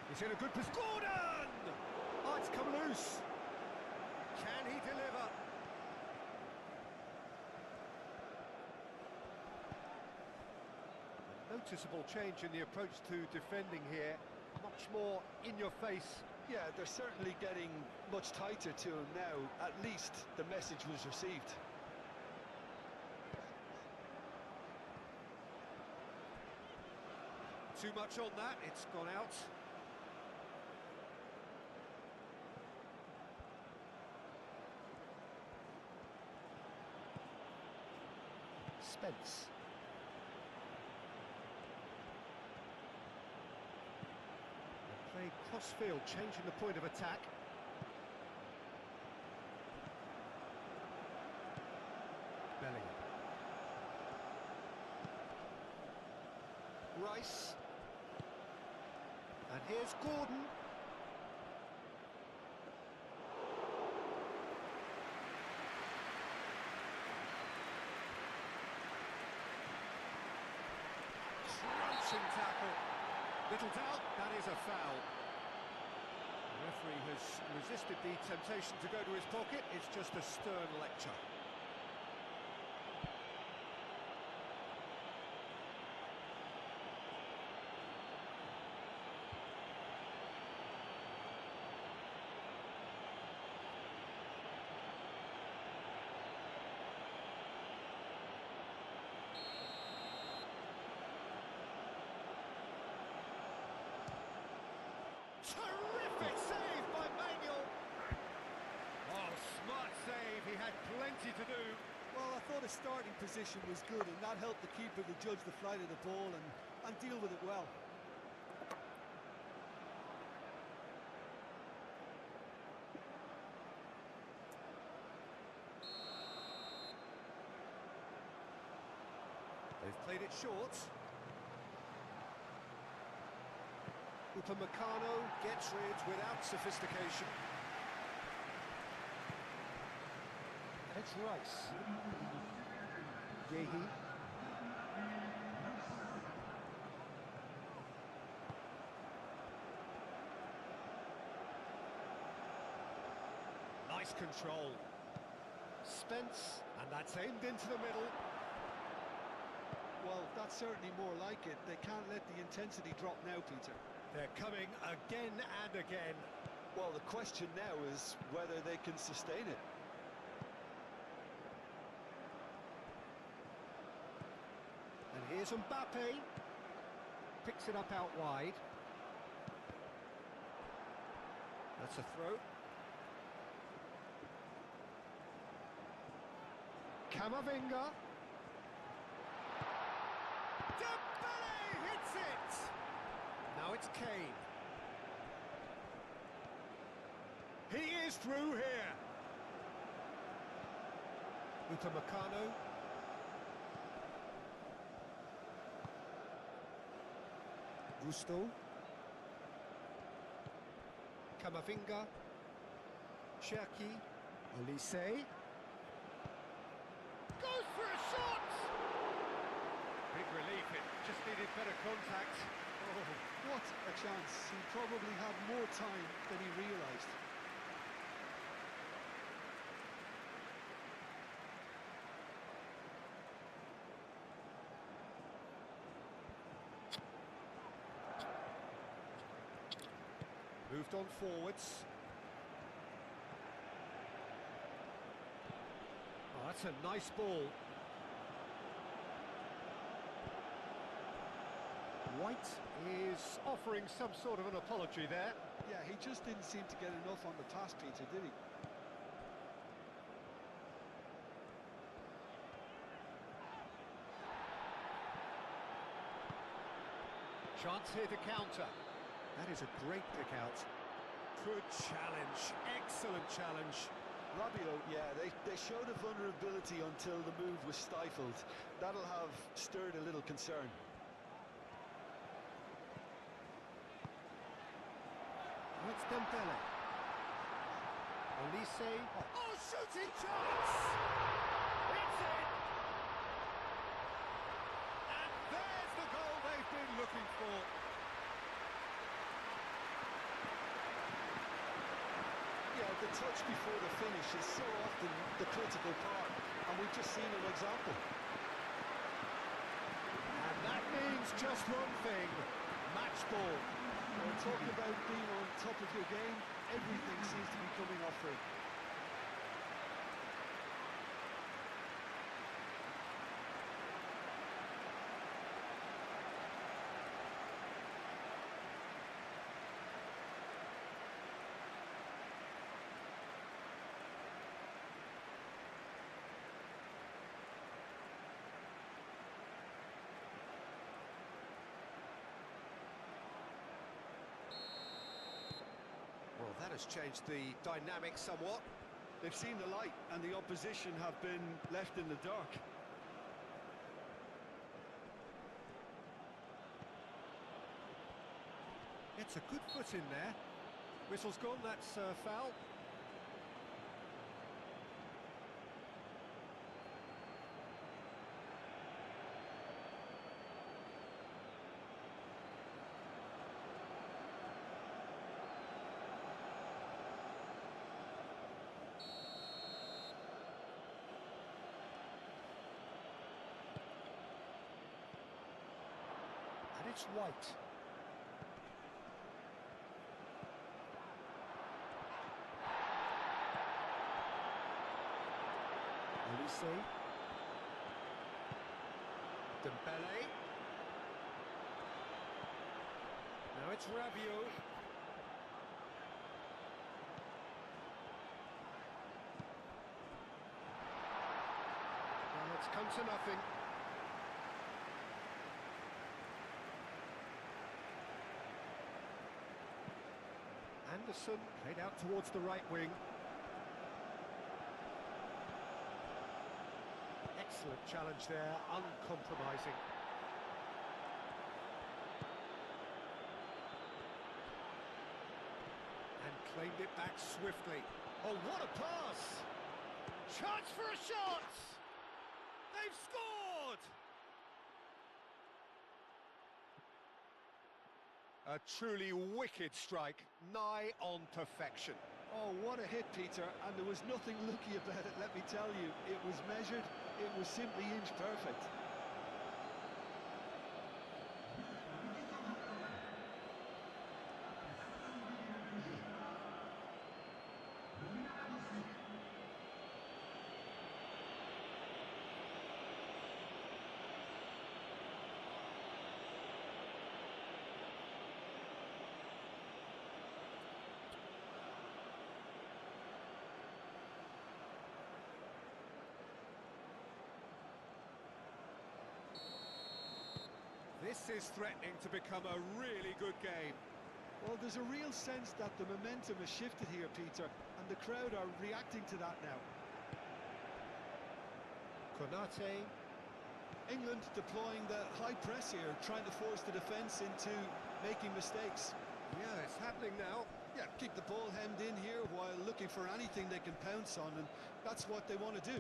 He's in a good position. Gordon! Oh, it's come loose. Can he deliver? A noticeable change in the approach to defending here. Much more in your face. Yeah, they're certainly getting much tighter to him now. At least the message was received. Too much on that, it's gone out. Spence. They play cross-field, changing the point of attack. Rice. And here's Gordon. Crunching tackle. Little doubt, that is a foul. The referee has resisted the temptation to go to his pocket. It's just a stern lecture. Terrific save by Manuel. Oh, smart save. He had plenty to do. Well, I thought his starting position was good, and that helped the keeper to judge the flight of the ball and deal with it well. They've played it short. Upamecano gets rid without sophistication. It's Rice. Yehi. Nice control. Spence, and that's aimed into the middle. Well, that's certainly more like it. They can't let the intensity drop now, Peter. They're coming again and again. Well, the question now is whether they can sustain it. And here's Mbappe. Picks it up out wide. That's a throw. Camavinga. Dembele hits it! Now it's Kane. He is through here. Upamecano. Gusto. Camavinga. Cherki. Olise. Goes for a shot! Big relief, it just needed better contact. Oh, what a chance. He probably had more time than he realised. Moved on forwards. Oh, that's a nice ball. White is offering some sort of an apology there. Yeah, he just didn't seem to get enough on the pass, Peter, did he? Chance here to counter. That is a great pick out. Good challenge, excellent challenge. Rabiot, yeah, they showed a vulnerability until the move was stifled. That'll have stirred a little concern. Oh, it's Dembele. Olise. Oh, shooting chance! It's in! And there's the goal they've been looking for. Yeah, the touch before the finish is so often the critical part, and we've just seen an example. And that means just one thing, match ball. We're talking about being on top of your game, everything seems to be coming off for him. Well, that has changed the dynamic somewhat. They've seen the light, and the opposition have been left in the dark. Gets a good foot in there. Whistle's gone, that's foul. And it's White. Olise. Dembele. Now it's Rabiot. Well, it's come to nothing. Anderson played out towards the right wing. Excellent challenge there, uncompromising. And claimed it back swiftly. Oh, what a pass! Chance for a shot! They've scored! A truly wicked strike, nigh on perfection. Oh, what a hit, Peter, and there was nothing lucky about it, let me tell you. It was measured, it was simply inch perfect. This is threatening to become a really good game. Well, there's a real sense that the momentum has shifted here, Peter, and the crowd are reacting to that now. Konate. England deploying the high press here, trying to force the defence into making mistakes. Yeah, it's happening now. Yeah, keep the ball hemmed in here while looking for anything they can pounce on, and that's what they want to do.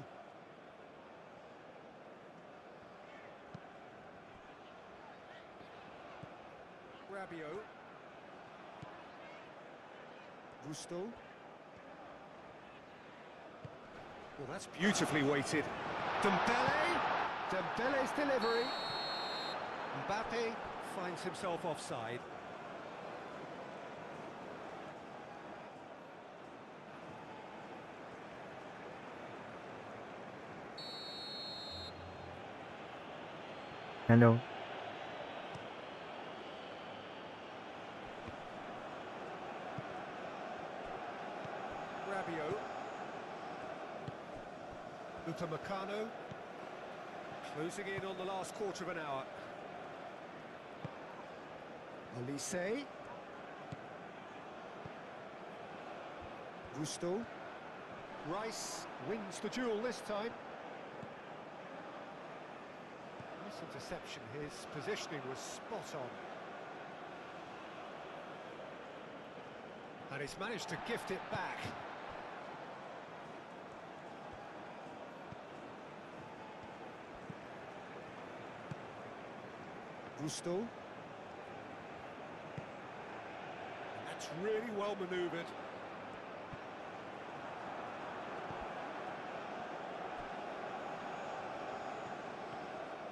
Rabiot. Gusto. Well, that's beautifully weighted. Dembele! Dembele's delivery. Mbappe finds himself offside. Hello. Rabiot. Upamecano. Closing in on the last quarter of an hour. Olise. Gusto. Rice wins the duel this time. Nice interception. His positioning was spot on. And he's managed to gift it back. Gusto. And that's really well manoeuvred.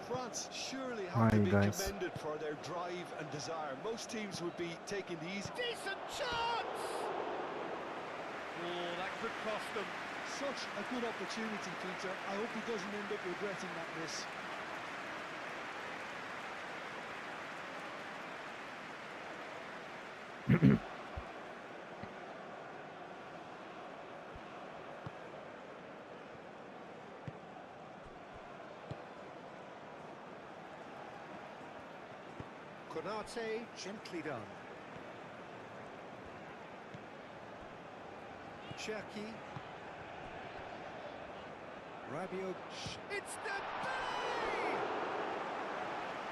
France surely have to Hi, be guys. commended for their drive and desire. Most teams would be taking the easy. Decent chance! Oh, that could cost them. Such a good opportunity, Peter. I hope he doesn't end up regretting that miss. Konate, gently done. Cherki. Rabiot. It's the day!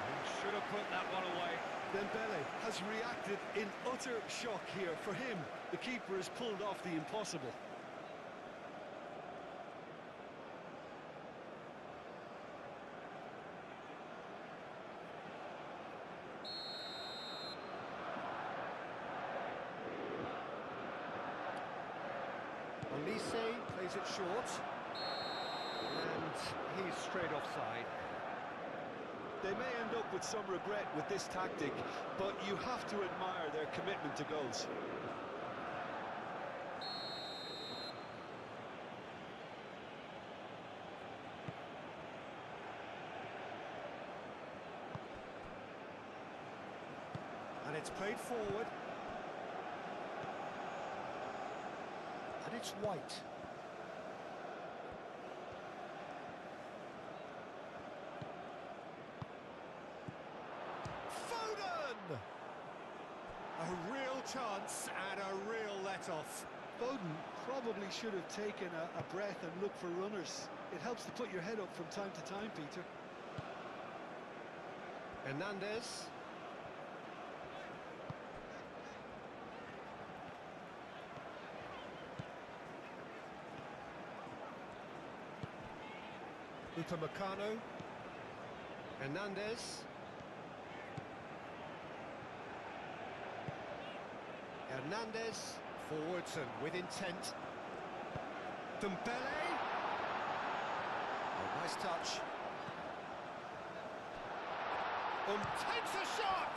He should have put that one away. Dembele has reacted in utter shock here. For him, the keeper has pulled off the impossible. Olise plays it short. And he's straight offside. They may end up with some regret with this tactic, but you have to admire their commitment to goals. And it's played forward. And it's White. Foden! A real chance and a real let-off. Foden probably should have taken a breath and looked for runners. It helps to put your head up from time to time, Peter. Hernandez. Upamecano. Hernandez. Hernandez. Forwards and with intent. Dembele. Oh, nice touch. Takes a shot!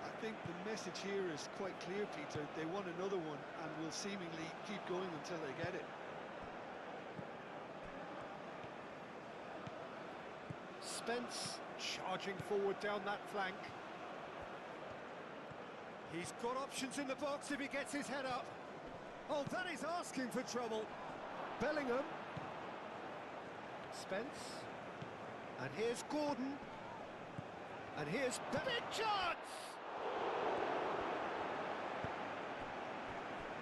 I think the message here is quite clear, Peter. They want another one and will seemingly keep going until they get it. Spence charging forward down that flank. He's got options in the box if he gets his head up. Oh, that is asking for trouble. Bellingham. Spence. And here's Gordon. And here's big chance!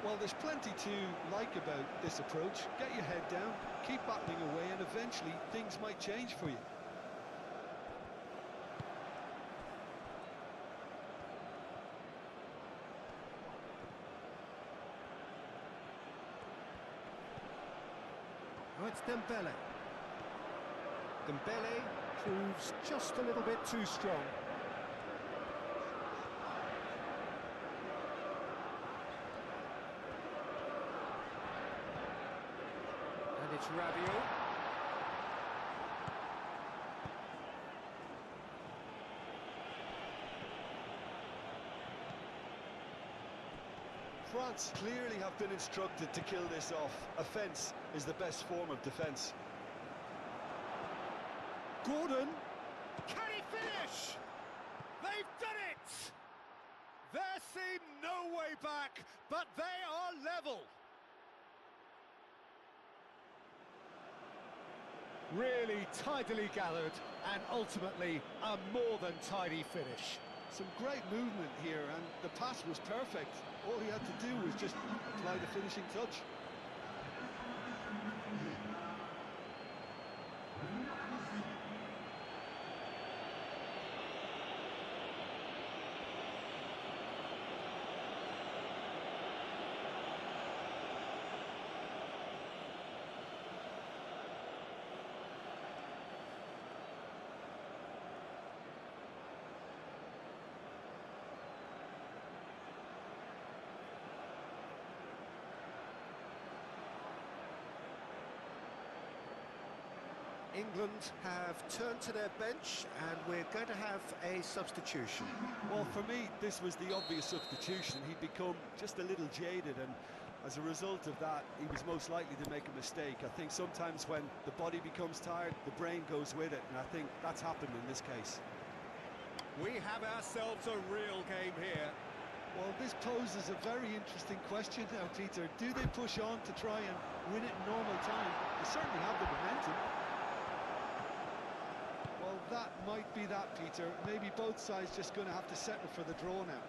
Well, there's plenty to like about this approach. Get your head down, keep battling away, and eventually things might change for you. Oh, it's Dembele. Dembele proves just a little bit too strong. And it's Rabiot. France clearly have been instructed to kill this off. Offence is the best form of defence. Gordon, can he finish? They've done it! There seemed no way back, but they are level. Really tidily gathered, and ultimately a more than tidy finish. Some great movement here, and the pass was perfect. All he had to do was just apply the finishing touch. England have turned to their bench and we're going to have a substitution. Well, for me, this was the obvious substitution. He'd become just a little jaded, and as a result of that, he was most likely to make a mistake. I think sometimes when the body becomes tired, the brain goes with it, and I think that's happened in this case. We have ourselves a real game here. Well, this poses a very interesting question now, Peter. Do they push on to try and win it in normal time? They certainly have the momentum. Well, that might be that, Peter. Maybe both sides just going to have to settle for the draw now.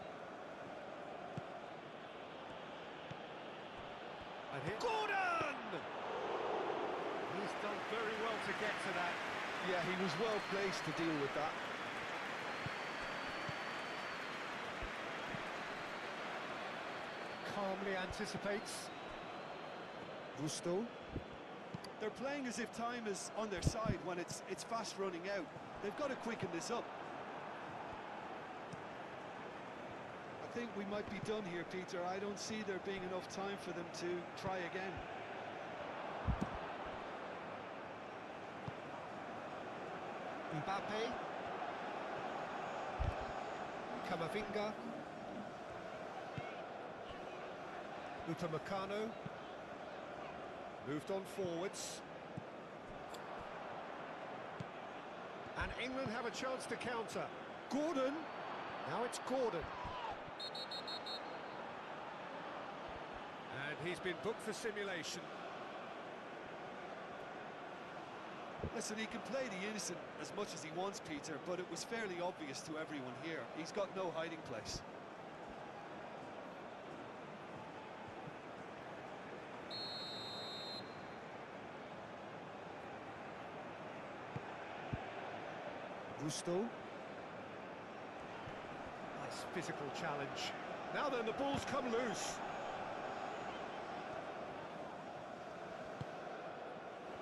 And here, Gordon! He's done very well to get to that. Yeah, he was well placed to deal with that. Calmly anticipates. Gusto. They're playing as if time is on their side when it's fast running out. They've got to quicken this up. I think we might be done here, Peter. I don't see there being enough time for them to try again. Mbappe. Camavinga. Upamecano. Moved on forwards. And England have a chance to counter. Gordon. Now it's Gordon. And he's been booked for simulation. Listen, he can play the innocent as much as he wants, Peter, but it was fairly obvious to everyone here. He's got no hiding place. Gusto. Nice physical challenge. Now then, the ball's come loose.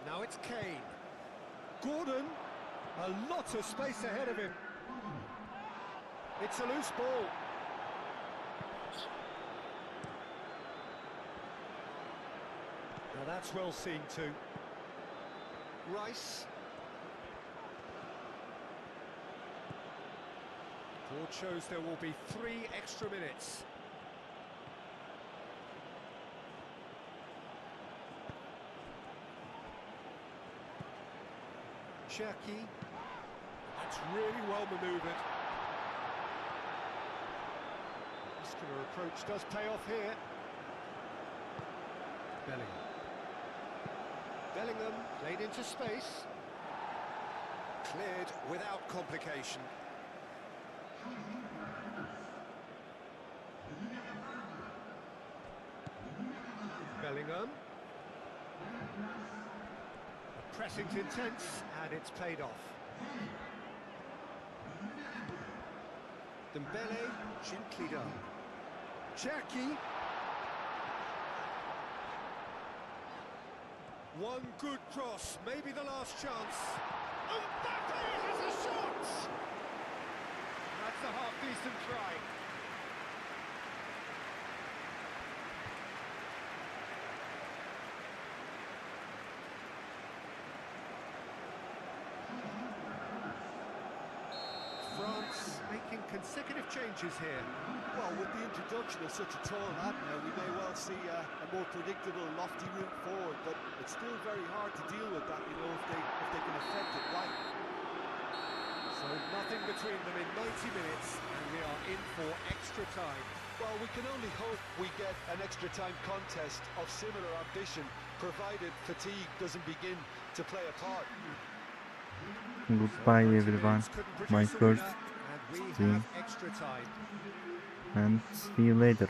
Now it's Kane. Gordon. A lot of space ahead of him. It's a loose ball. Now that's well seen too. Rice. Board shows there will be 3 extra minutes. Cherki. That's really well manoeuvred. Muscular approach does pay off here. Bellingham. Bellingham played into space. Cleared without complication. Bellingham. The pressing's intense, and it's paid off. Dembele, gently done. Cherki. One good cross, maybe the last chance. Mbappe has a shot! That's a half-decent try. France making consecutive changes here. Well, with the introduction of such a tall lad now, we may well see a more predictable, lofty route forward, but it's still very hard to deal with that, you know, if they can affect it right. So nothing between them in 90 minutes, and we are in for extra time. Well, we can only hope we get an extra time contest of similar ambition, provided fatigue doesn't begin to play a part. Goodbye everyone, my first And we stream, have extra time. and see you later.